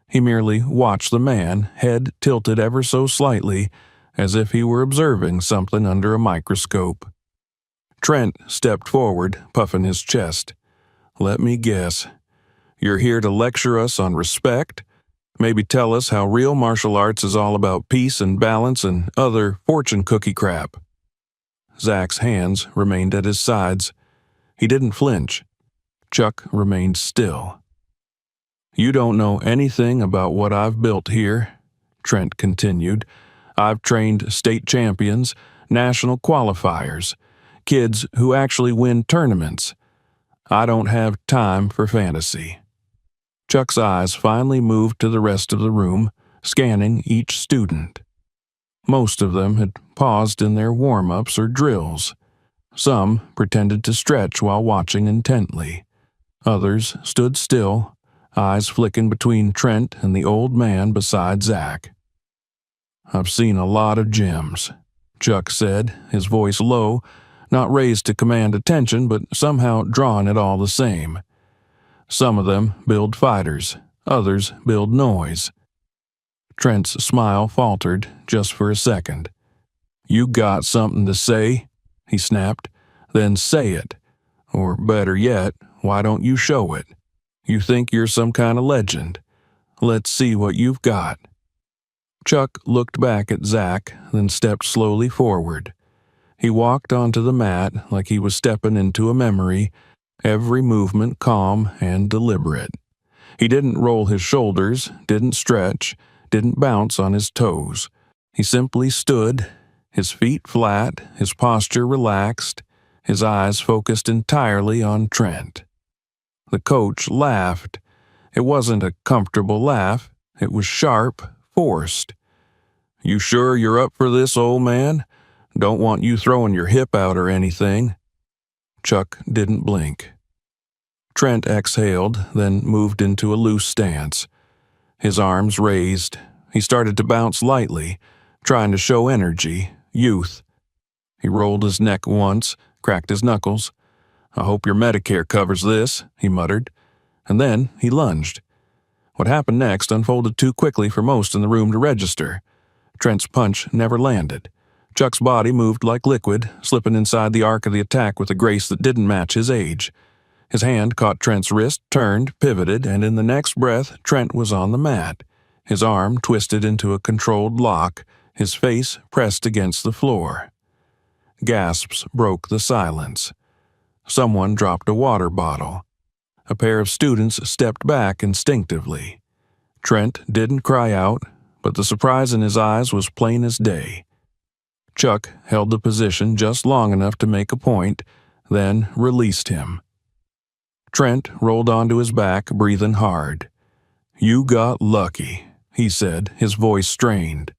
He merely watched the man, head tilted ever so slightly, as if he were observing something under a microscope. Trent stepped forward, puffing his chest. "Let me guess. You're here to lecture us on respect? Maybe tell us how real martial arts is all about peace and balance and other fortune cookie crap." Zach's hands remained at his sides. He didn't flinch. Chuck remained still. "You don't know anything about what I've built here," Trent continued. "I've trained state champions, national qualifiers, kids who actually win tournaments. I don't have time for fantasy." Chuck's eyes finally moved to the rest of the room, scanning each student. Most of them had paused in their warm-ups or drills. Some pretended to stretch while watching intently. Others stood still, eyes flicking between Trent and the old man beside Zach. "I've seen a lot of gyms," Chuck said, his voice low, not raised to command attention, but somehow drawing it all the same. "Some of them build fighters, others build noise." Trent's smile faltered just for a second. "You got something to say?" he snapped. "Then say it. Or better yet, why don't you show it? You think you're some kind of legend. Let's see what you've got." Chuck looked back at Zach, then stepped slowly forward. He walked onto the mat like he was stepping into a memory, every movement calm and deliberate. He didn't roll his shoulders, didn't stretch, didn't bounce on his toes. He simply stood, his feet flat, his posture relaxed, his eyes focused entirely on Trent. The coach laughed. It wasn't a comfortable laugh. It was sharp, forced. "You sure you're up for this, old man? Don't want you throwing your hip out or anything." Chuck didn't blink. Trent exhaled, then moved into a loose stance. His arms raised. He started to bounce lightly, trying to show energy, youth. He rolled his neck once, cracked his knuckles. "I hope your Medicare covers this," he muttered, and then he lunged. What happened next unfolded too quickly for most in the room to register. Trent's punch never landed. Chuck's body moved like liquid, slipping inside the arc of the attack with a grace that didn't match his age. His hand caught Trent's wrist, turned, pivoted, and in the next breath, Trent was on the mat. His arm twisted into a controlled lock, his face pressed against the floor. Gasps broke the silence. Someone dropped a water bottle. A pair of students stepped back instinctively. Trent didn't cry out, but the surprise in his eyes was plain as day. Chuck held the position just long enough to make a point, then released him. Trent rolled onto his back, breathing hard. "You got lucky," he said, his voice strained.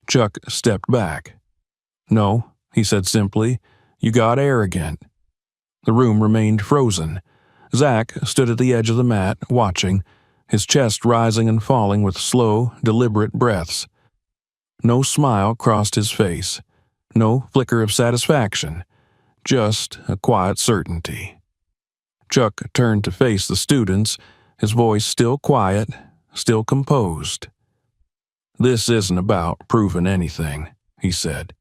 Chuck stepped back. "No," he said simply, "you got arrogant." The room remained frozen. Zach stood at the edge of the mat, watching, his chest rising and falling with slow, deliberate breaths. No smile crossed his face, no flicker of satisfaction, just a quiet certainty. Chuck turned to face the students, his voice still quiet, still composed. "This isn't about proving anything," he said.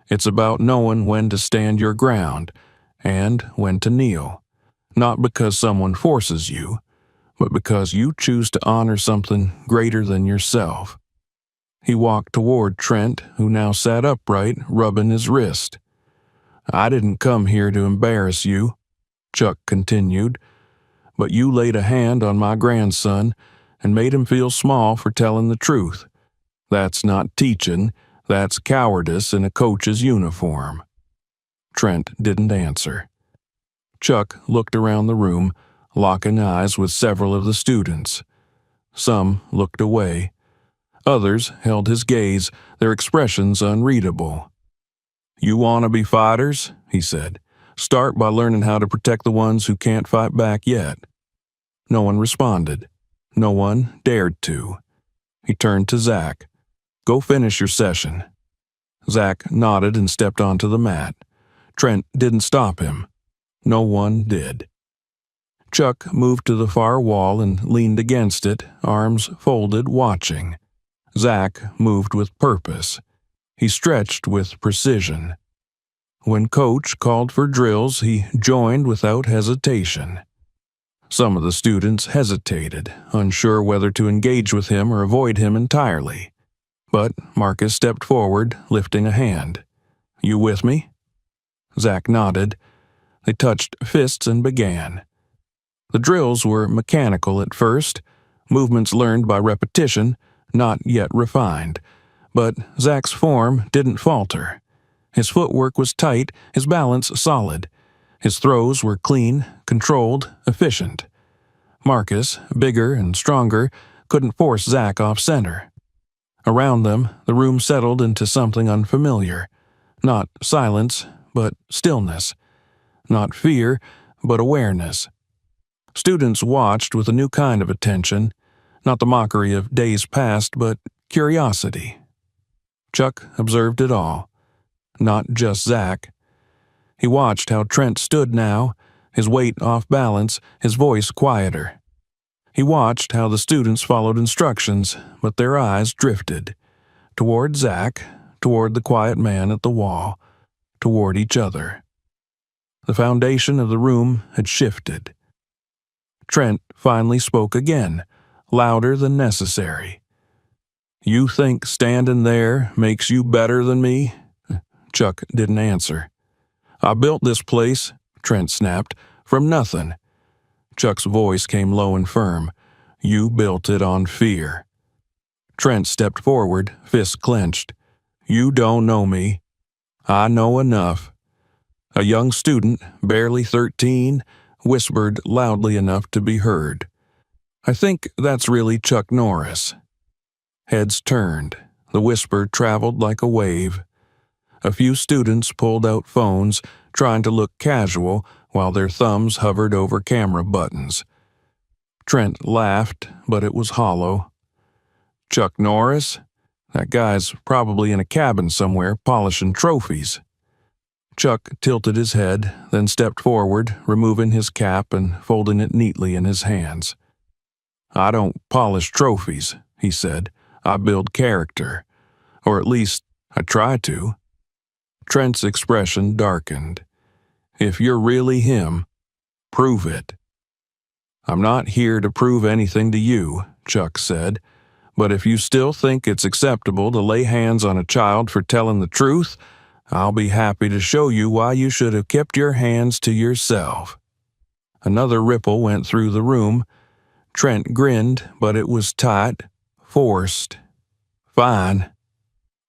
"It's about knowing when to stand your ground and when to kneel, not because someone forces you, but because you choose to honor something greater than yourself." He walked toward Trent, who now sat upright, rubbing his wrist. "I didn't come here to embarrass you," Chuck continued, "but you laid a hand on my grandson and made him feel small for telling the truth. That's not teaching, that's cowardice in a coach's uniform." Trent didn't answer. Chuck looked around the room, locking eyes with several of the students. Some looked away. Others held his gaze, their expressions unreadable. "You want to be fighters?" he said. "Start by learning how to protect the ones who can't fight back yet." No one responded. No one dared to. He turned to Zach. "Go finish your session." Zach nodded and stepped onto the mat. Trent didn't stop him. No one did. Chuck moved to the far wall and leaned against it, arms folded, watching. Zach moved with purpose. He stretched with precision. When Coach called for drills, he joined without hesitation. Some of the students hesitated, unsure whether to engage with him or avoid him entirely. But Marcus stepped forward, lifting a hand. "You with me?" Zach nodded. They touched fists and began. The drills were mechanical at first, movements learned by repetition, not yet refined. But Zach's form didn't falter. His footwork was tight, his balance solid. His throws were clean, controlled, efficient. Marcus, bigger and stronger, couldn't force Zach off center. Around them, the room settled into something unfamiliar. Not silence, but stillness. Not fear, but awareness. Students watched with a new kind of attention, not the mockery of days past, but curiosity. Chuck observed it all, not just Zach. He watched how Trent stood now, his weight off balance, his voice quieter. He watched how the students followed instructions, but their eyes drifted. Toward Zach, toward the quiet man at the wall, toward each other. The foundation of the room had shifted. Trent finally spoke again, louder than necessary. "You think standing there makes you better than me?" Chuck didn't answer. "I built this place," Trent snapped, "from nothing." Chuck's voice came low and firm. "You built it on fear." Trent stepped forward, fists clenched. "You don't know me. I know enough." A young student, barely 13, whispered loudly enough to be heard. "I think that's really Chuck Norris." Heads turned. The whisper traveled like a wave. A few students pulled out phones, trying to look casual while their thumbs hovered over camera buttons. Trent laughed, but it was hollow. "Chuck Norris? That guy's probably in a cabin somewhere polishing trophies." Chuck tilted his head, then stepped forward, removing his cap and folding it neatly in his hands. "I don't polish trophies," he said. "I build character. Or at least, I try to." Trent's expression darkened. "If you're really him, prove it." "I'm not here to prove anything to you," Chuck said, "but if you still think it's acceptable to lay hands on a child for telling the truth, I'll be happy to show you why you should have kept your hands to yourself." Another ripple went through the room. Trent grinned, but it was tight, forced. "Fine.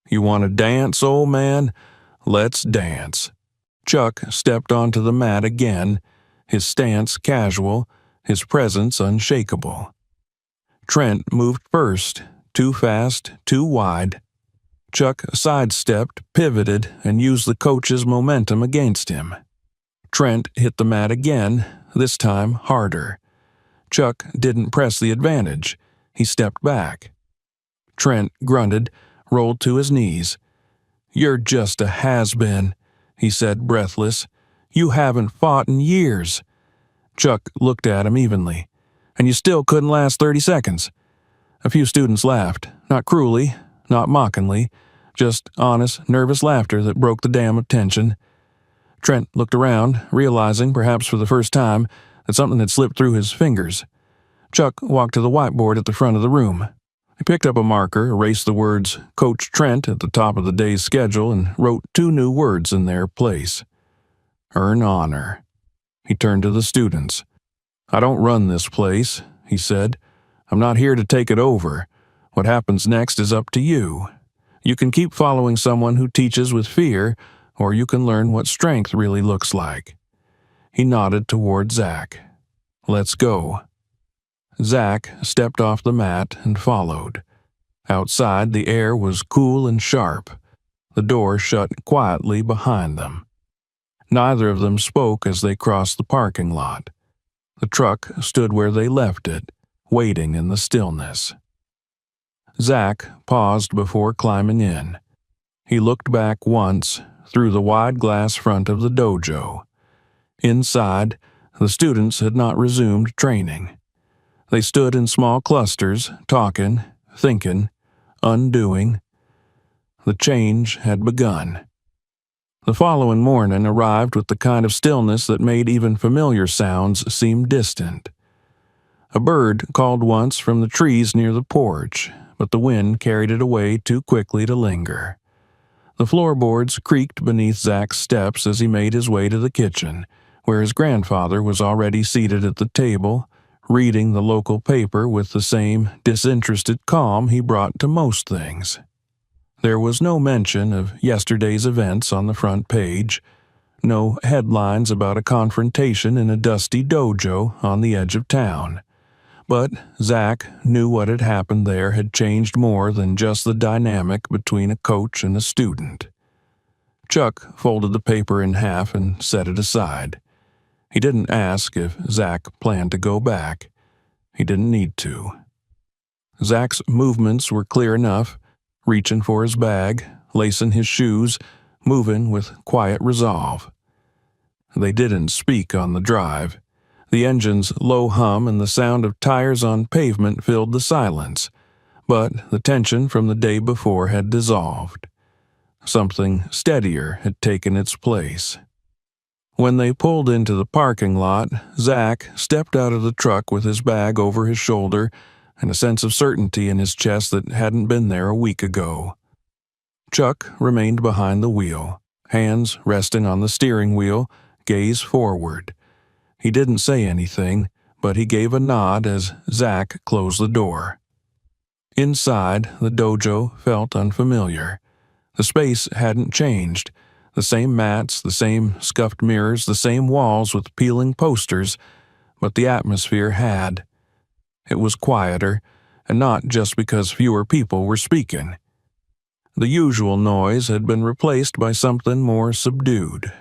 You want to dance, old man? Let's dance." Chuck stepped onto the mat again, his stance casual, his presence unshakable. Trent moved first, too fast, too wide. Chuck sidestepped, pivoted, and used the coach's momentum against him. Trent hit the mat again, this time harder. Chuck didn't press the advantage. He stepped back. Trent grunted, rolled to his knees. "You're just a has-been," he said, breathless. "You haven't fought in years." Chuck looked at him evenly. "And you still couldn't last 30 seconds. A few students laughed, not cruelly, not mockingly, just honest, nervous laughter that broke the dam of tension. Trent looked around, realizing, perhaps for the first time, that something had slipped through his fingers. Chuck walked to the whiteboard at the front of the room. He picked up a marker, erased the words "Coach Trent" at the top of the day's schedule, and wrote 2 new words in their place. "Earn honor." He turned to the students. "I don't run this place," he said. "I'm not here to take it over. What happens next is up to you. You can keep following someone who teaches with fear, or you can learn what strength really looks like." He nodded toward Zach. "Let's go." Zach stepped off the mat and followed. Outside, the air was cool and sharp. The door shut quietly behind them. Neither of them spoke as they crossed the parking lot. The truck stood where they left it, waiting in the stillness. Zach paused before climbing in. He looked back once, through the wide glass front of the dojo. Inside, the students had not resumed training. They stood in small clusters, talking, thinking, undoing. The change had begun. The following morning arrived with the kind of stillness that made even familiar sounds seem distant. A bird called once from the trees near the porch, but the wind carried it away too quickly to linger. The floorboards creaked beneath Zach's steps as he made his way to the kitchen, where his grandfather was already seated at the table, reading the local paper with the same disinterested calm he brought to most things. There was no mention of yesterday's events on the front page, no headlines about a confrontation in a dusty dojo on the edge of town. But Zach knew what had happened there had changed more than just the dynamic between a coach and a student. Chuck folded the paper in half and set it aside. He didn't ask if Zach planned to go back. He didn't need to. Zach's movements were clear enough, reaching for his bag, lacing his shoes, moving with quiet resolve. They didn't speak on the drive. The engine's low hum and the sound of tires on pavement filled the silence, but the tension from the day before had dissolved. Something steadier had taken its place. When they pulled into the parking lot, Zach stepped out of the truck with his bag over his shoulder and a sense of certainty in his chest that hadn't been there a week ago. Chuck remained behind the wheel, hands resting on the steering wheel, gaze forward. He didn't say anything, but he gave a nod as Zach closed the door. Inside, the dojo felt unfamiliar. The space hadn't changed. The same mats, the same scuffed mirrors, the same walls with peeling posters, but the atmosphere had. It was quieter, and not just because fewer people were speaking. The usual noise had been replaced by something more subdued,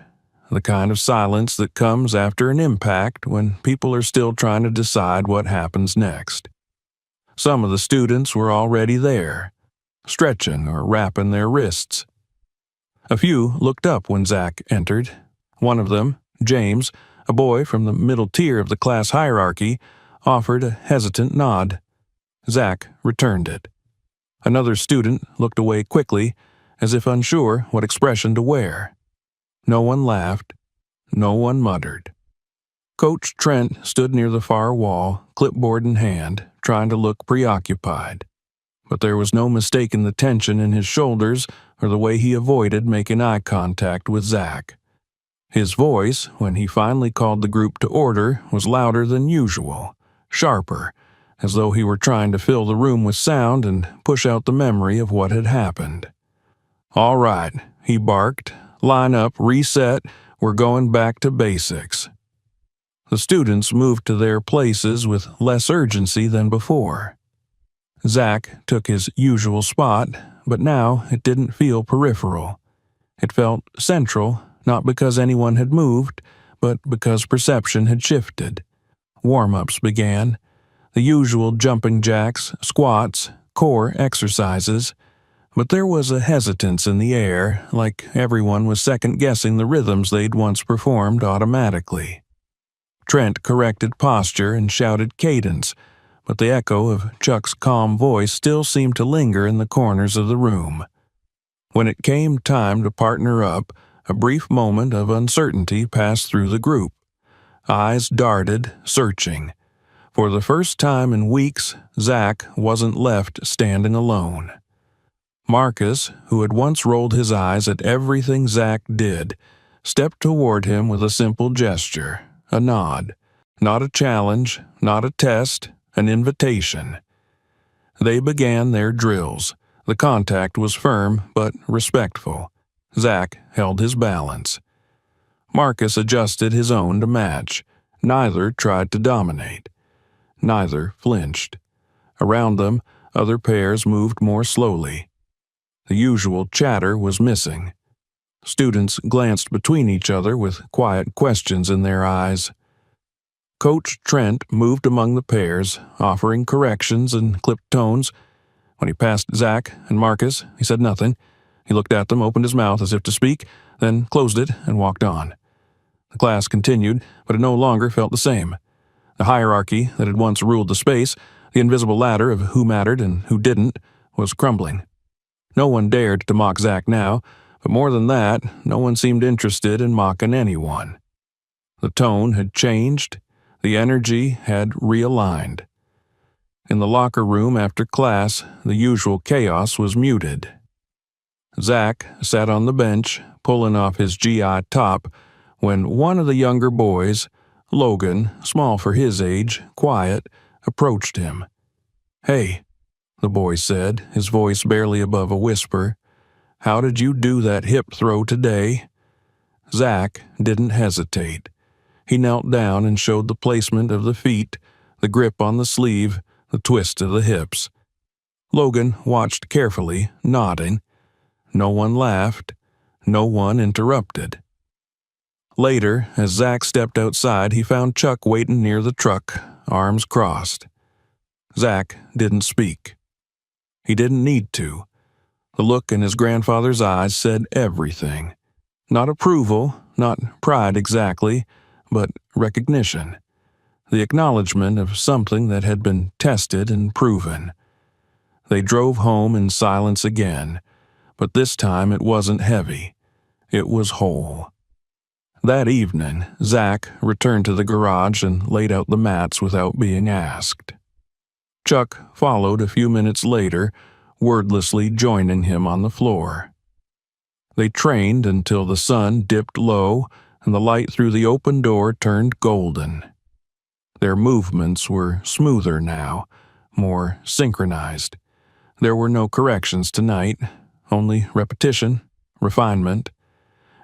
the kind of silence that comes after an impact when people are still trying to decide what happens next. Some of the students were already there, stretching or wrapping their wrists. A few looked up when Zach entered. One of them, James, a boy from the middle tier of the class hierarchy, offered a hesitant nod. Zach returned it. Another student looked away quickly, as if unsure what expression to wear. No one laughed. No one muttered. Coach Trent stood near the far wall, clipboard in hand, trying to look preoccupied. But there was no mistaking the tension in his shoulders or the way he avoided making eye contact with Zach. His voice, when he finally called the group to order, was louder than usual, sharper, as though he were trying to fill the room with sound and push out the memory of what had happened. "All right," he barked. "Line up, reset, we're going back to basics." The students moved to their places with less urgency than before. Zach took his usual spot, but now it didn't feel peripheral. It felt central, not because anyone had moved, but because perception had shifted. Warm-ups began. The usual jumping jacks, squats, core exercises. But there was a hesitance in the air, like everyone was second-guessing the rhythms they'd once performed automatically. Trent corrected posture and shouted cadence, but the echo of Chuck's calm voice still seemed to linger in the corners of the room. When it came time to partner up, a brief moment of uncertainty passed through the group. Eyes darted, searching. For the first time in weeks, Zach wasn't left standing alone. Marcus, who had once rolled his eyes at everything Zach did, stepped toward him with a simple gesture, a nod. Not a challenge, not a test, an invitation. They began their drills. The contact was firm but respectful. Zach held his balance. Marcus adjusted his own to match. Neither tried to dominate. Neither flinched. Around them, other pairs moved more slowly. The usual chatter was missing. Students glanced between each other with quiet questions in their eyes. Coach Trent moved among the pairs, offering corrections and clipped tones. When he passed Zach and Marcus, he said nothing. He looked at them, opened his mouth as if to speak, then closed it and walked on. The class continued, but it no longer felt the same. The hierarchy that had once ruled the space, the invisible ladder of who mattered and who didn't, was crumbling. No one dared to mock Zach now, but more than that, no one seemed interested in mocking anyone. The tone had changed. The energy had realigned. In the locker room after class, the usual chaos was muted. Zach sat on the bench, pulling off his GI top, when one of the younger boys, Logan, small for his age, quiet, approached him. "Hey," the boy said, his voice barely above a whisper, "how did you do that hip throw today?" Zach didn't hesitate. He knelt down and showed the placement of the feet, the grip on the sleeve, the twist of the hips. Logan watched carefully, nodding. No one laughed. No one interrupted. Later, as Zach stepped outside, he found Chuck waiting near the truck, arms crossed. Zach didn't speak. He didn't need to. The look in his grandfather's eyes said everything. Not approval, not pride exactly, but recognition. The acknowledgement of something that had been tested and proven. They drove home in silence again, but this time it wasn't heavy. It was whole. That evening, Zach returned to the garage and laid out the mats without being asked. Chuck followed a few minutes later, wordlessly joining him on the floor. They trained until the sun dipped low and the light through the open door turned golden. Their movements were smoother now, more synchronized. There were no corrections tonight, only repetition, refinement.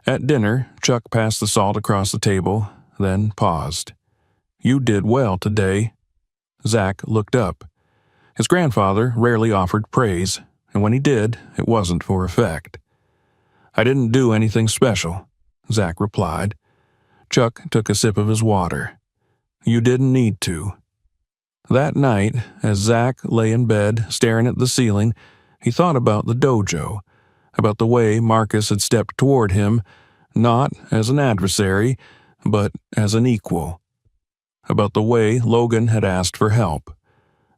At dinner, Chuck passed the salt across the table, then paused. "You did well today." Zach looked up. His grandfather rarely offered praise, and when he did, it wasn't for effect. "I didn't do anything special," Zach replied. Chuck took a sip of his water. "You didn't need to." That night, as Zach lay in bed staring at the ceiling, he thought about the dojo, about the way Marcus had stepped toward him, not as an adversary, but as an equal, about the way Logan had asked for help,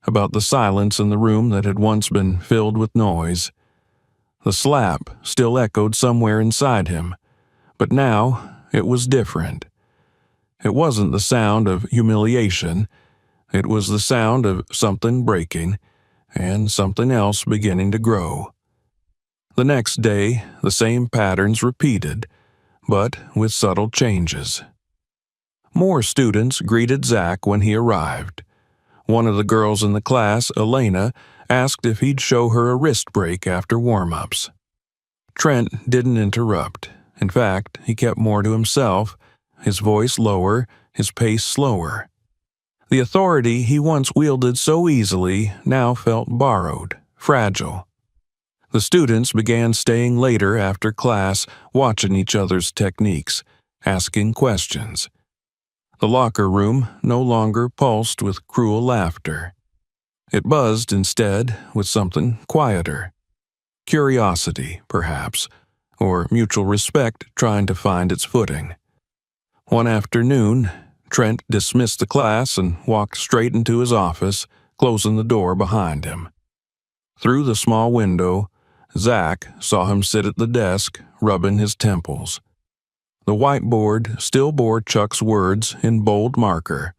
about the silence in the room that had once been filled with noise. The slap still echoed somewhere inside him, but now it was different. It wasn't the sound of humiliation. It was the sound of something breaking and something else beginning to grow. The next day, the same patterns repeated, but with subtle changes. More students greeted Zach when he arrived. One of the girls in the class, Elena, asked if he'd show her a wrist break after warm-ups. Trent didn't interrupt. In fact, he kept more to himself, his voice lower, his pace slower. The authority he once wielded so easily now felt borrowed, fragile. The students began staying later after class, watching each other's techniques, asking questions. The locker room no longer pulsed with cruel laughter. It buzzed instead with something quieter. Curiosity, perhaps, or mutual respect trying to find its footing. One afternoon, Trent dismissed the class and walked straight into his office, closing the door behind him. Through the small window, Zach saw him sit at the desk, rubbing his temples. The whiteboard still bore Chuck's words in bold marker,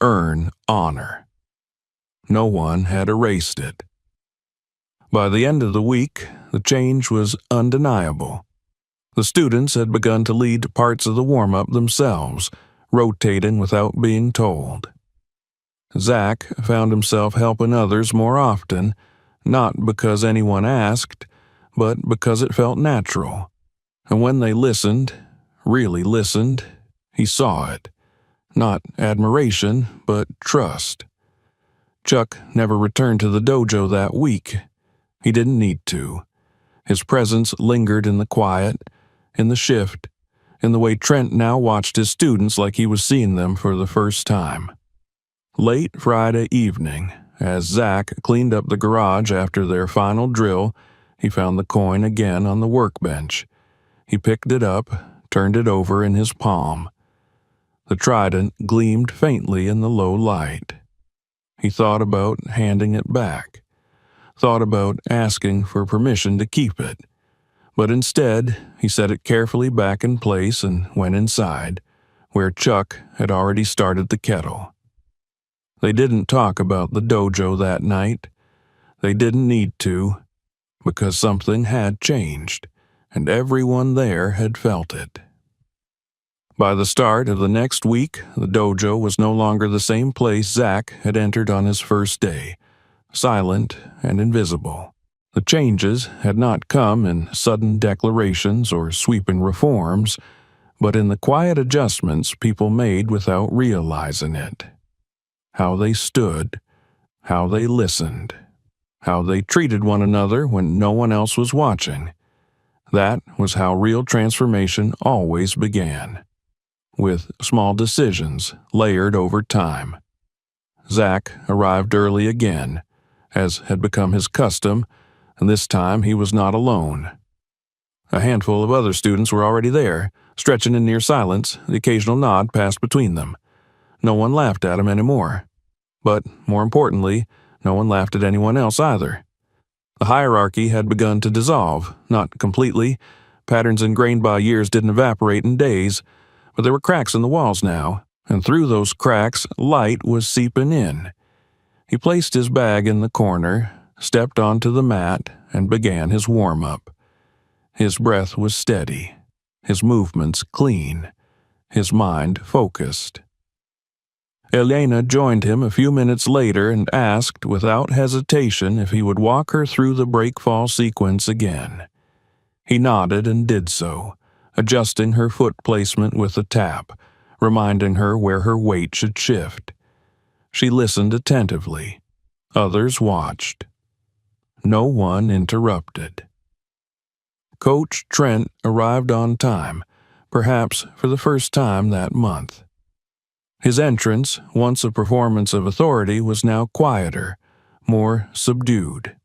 "Earn honor." No one had erased it. By the end of the week, the change was undeniable. The students had begun to lead parts of the warm-up themselves, rotating without being told. Zach found himself helping others more often, not because anyone asked, but because it felt natural. And when they listened, really listened, he saw it. Not admiration, but trust. Chuck never returned to the dojo that week. He didn't need to. His presence lingered in the quiet, in the shift, in the way Trent now watched his students like he was seeing them for the first time. Late Friday evening, as Zach cleaned up the garage after their final drill, he found the coin again on the workbench. He picked it up, turned it over in his palm. The trident gleamed faintly in the low light. He thought about handing it back, thought about asking for permission to keep it, but instead he set it carefully back in place and went inside, where Chuck had already started the kettle. They didn't talk about the dojo that night. They didn't need to, because something had changed, and everyone there had felt it. By the start of the next week, the dojo was no longer the same place Zach had entered on his first day, silent and invisible. The changes had not come in sudden declarations or sweeping reforms, but in the quiet adjustments people made without realizing it. How they stood, how they listened, how they treated one another when no one else was watching. That was how real transformation always began, with small decisions layered over time. Zach arrived early again, as had become his custom, and this time he was not alone. A handful of other students were already there, stretching in near silence, the occasional nod passed between them. No one laughed at him anymore. But, more importantly, no one laughed at anyone else either. The hierarchy had begun to dissolve, not completely. Patterns ingrained by years didn't evaporate in days, but there were cracks in the walls now, and through those cracks, light was seeping in. He placed his bag in the corner, stepped onto the mat, and began his warm-up. His breath was steady, his movements clean, his mind focused. Elena joined him a few minutes later and asked without hesitation if he would walk her through the breakfall sequence again. He nodded and did so, adjusting her foot placement with a tap, reminding her where her weight should shift. She listened attentively. Others watched. No one interrupted. Coach Trent arrived on time, perhaps for the first time that month. His entrance, once a performance of authority, was now quieter, more subdued.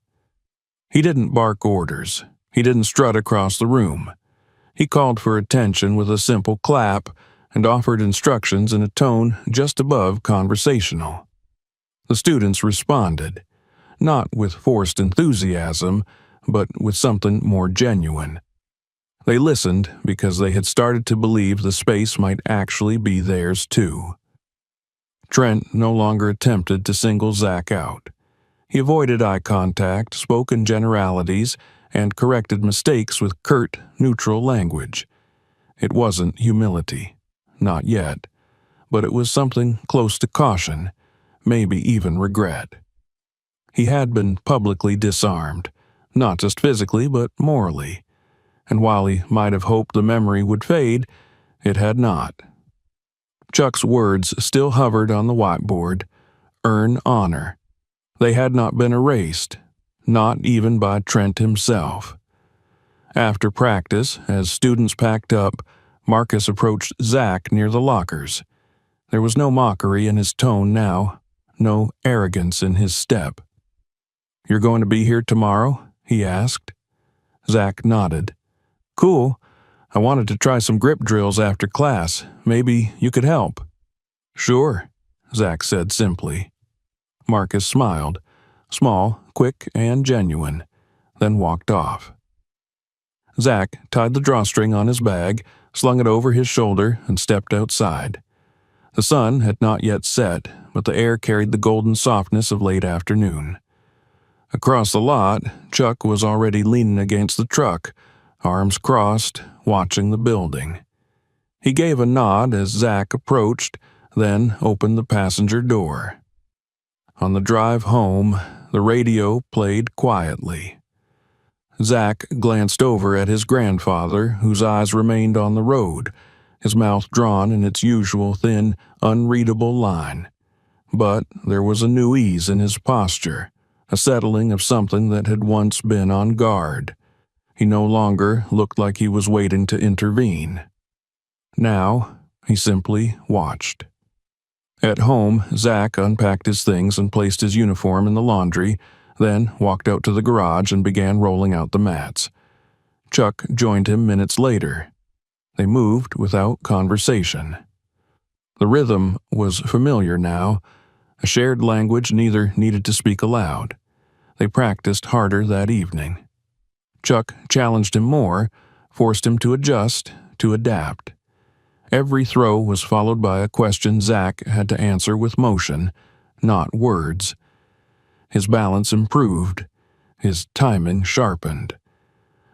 He didn't bark orders. He didn't strut across the room. He called for attention with a simple clap and offered instructions in a tone just above conversational. The students responded, not with forced enthusiasm, but with something more genuine. They listened because they had started to believe the space might actually be theirs too. Trent no longer attempted to single Zach out. He avoided eye contact, spoke in generalities, and corrected mistakes with curt, neutral language. It wasn't humility, not yet, but it was something close to caution, maybe even regret. He had been publicly disarmed, not just physically but morally, and while he might have hoped the memory would fade, it had not. Chuck's words still hovered on the whiteboard: earn honor. They had not been erased, not even by Trent himself. After practice, as students packed up, Marcus approached Zach near the lockers. There was no mockery in his tone now, no arrogance in his step. "You're going to be here tomorrow?" he asked. Zach nodded. "Cool. I wanted to try some grip drills after class. Maybe you could help." "Sure," Zach said simply. Marcus smiled, small, quick, and genuine, then walked off. Zach tied the drawstring on his bag, slung it over his shoulder, and stepped outside. The sun had not yet set, but the air carried the golden softness of late afternoon. Across the lot, Chuck was already leaning against the truck, arms crossed, watching the building. He gave a nod as Zach approached, then opened the passenger door. On the drive home, the radio played quietly. Zach glanced over at his grandfather, whose eyes remained on the road, his mouth drawn in its usual thin, unreadable line. But there was a new ease in his posture, a settling of something that had once been on guard. He no longer looked like he was waiting to intervene. Now, he simply watched. At home, Zach unpacked his things and placed his uniform in the laundry, then walked out to the garage and began rolling out the mats. Chuck joined him minutes later. They moved without conversation. The rhythm was familiar now, a shared language neither needed to speak aloud. They practiced harder that evening. Chuck challenged him more, forced him to adjust, to adapt. Every throw was followed by a question Zach had to answer with motion, not words. His balance improved, his timing sharpened.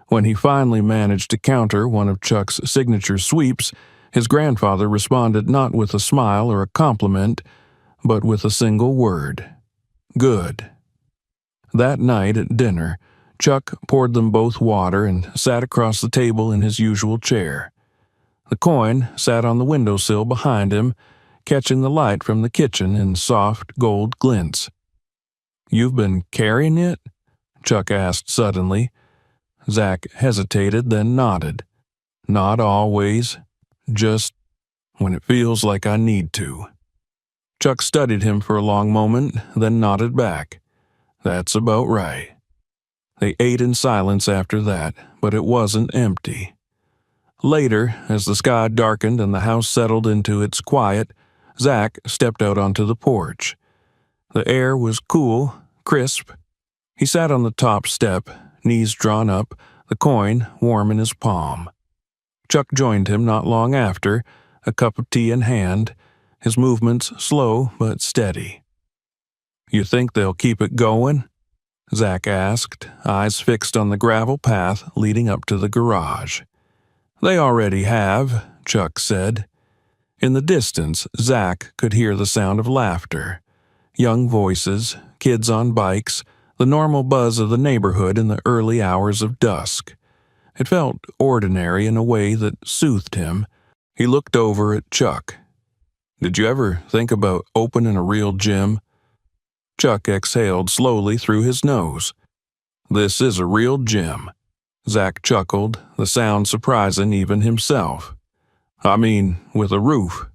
When he finally managed to counter one of Chuck's signature sweeps, his grandfather responded not with a smile or a compliment, but with a single word: good. That night at dinner, Chuck poured them both water and sat across the table in his usual chair. The coin sat on the windowsill behind him, catching the light from the kitchen in soft gold glints. "You've been carrying it?" Chuck asked suddenly. Zach hesitated, then nodded. "Not always. Just when it feels like I need to." Chuck studied him for a long moment, then nodded back. "That's about right." They ate in silence after that, but it wasn't empty. Later, as the sky darkened and the house settled into its quiet, Zach stepped out onto the porch. The air was cool, crisp. He sat on the top step, knees drawn up, the coin warm in his palm. Chuck joined him not long after, a cup of tea in hand, his movements slow but steady. "You think they'll keep it going?" Zach asked, eyes fixed on the gravel path leading up to the garage. "They already have," Chuck said. In the distance, Zach could hear the sound of laughter. Young voices, kids on bikes, the normal buzz of the neighborhood in the early hours of dusk. It felt ordinary in a way that soothed him. He looked over at Chuck. "Did you ever think about opening a real gym?" Chuck exhaled slowly through his nose. "This is a real gym." Zach chuckled, the sound surprising even himself. "I mean, with a roof."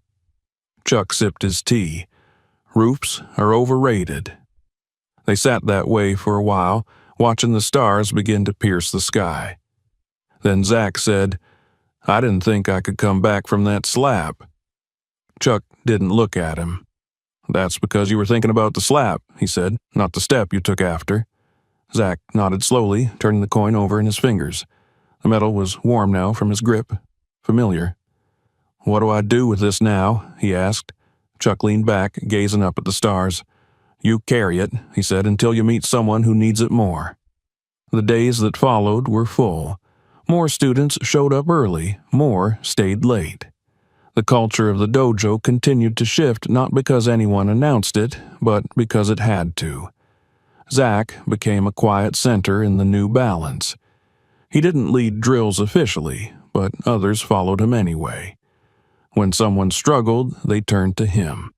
Chuck sipped his tea. Roofs are overrated. They sat that way for a while, watching the stars begin to pierce the sky. Then Zach said, "I didn't think I could come back from that slap." Chuck didn't look at him. "That's because you were thinking about the slap," he said, "not the step you took after." Zach nodded slowly, turning the coin over in his fingers. The metal was warm now from his grip, familiar. "What do I do with this now?" he asked. Chuck leaned back, gazing up at the stars. "You carry it," he said, "until you meet someone who needs it more." The days that followed were full. More students showed up early, more stayed late. The culture of the dojo continued to shift not because anyone announced it, but because it had to. Zach became a quiet center in the new balance. He didn't lead drills officially, but others followed him anyway. When someone struggled, they turned to him.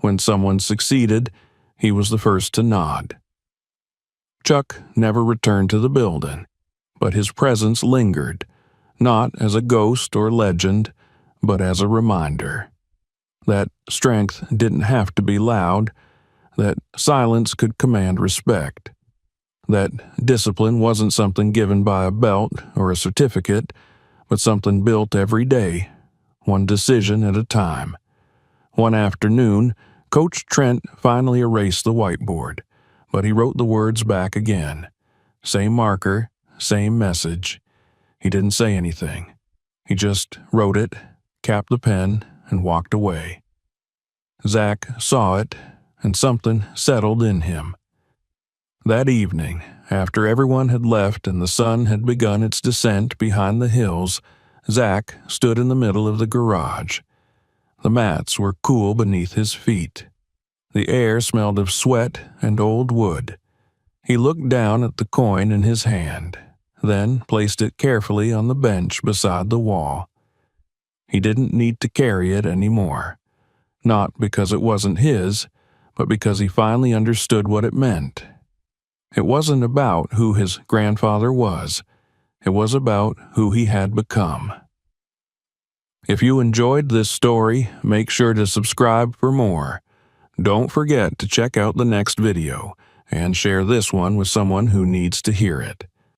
When someone succeeded, he was the first to nod. Chuck never returned to the building, but his presence lingered, not as a ghost or legend, but as a reminder. That strength didn't have to be loud, that silence could command respect, that discipline wasn't something given by a belt or a certificate, but something built every day, one decision at a time. One afternoon, Coach Trent finally erased the whiteboard, but he wrote the words back again. Same marker, same message. He didn't say anything. He just wrote it, capped the pen, and walked away. Zach saw it, and something settled in him. That evening, after everyone had left and the sun had begun its descent behind the hills, Zach stood in the middle of the garage. The mats were cool beneath his feet. The air smelled of sweat and old wood. He looked down at the coin in his hand, then placed it carefully on the bench beside the wall. He didn't need to carry it anymore. Not because it wasn't his, but because he finally understood what it meant. It wasn't about who his grandfather was. It was about who he had become. If you enjoyed this story, make sure to subscribe for more. Don't forget to check out the next video and share this one with someone who needs to hear it.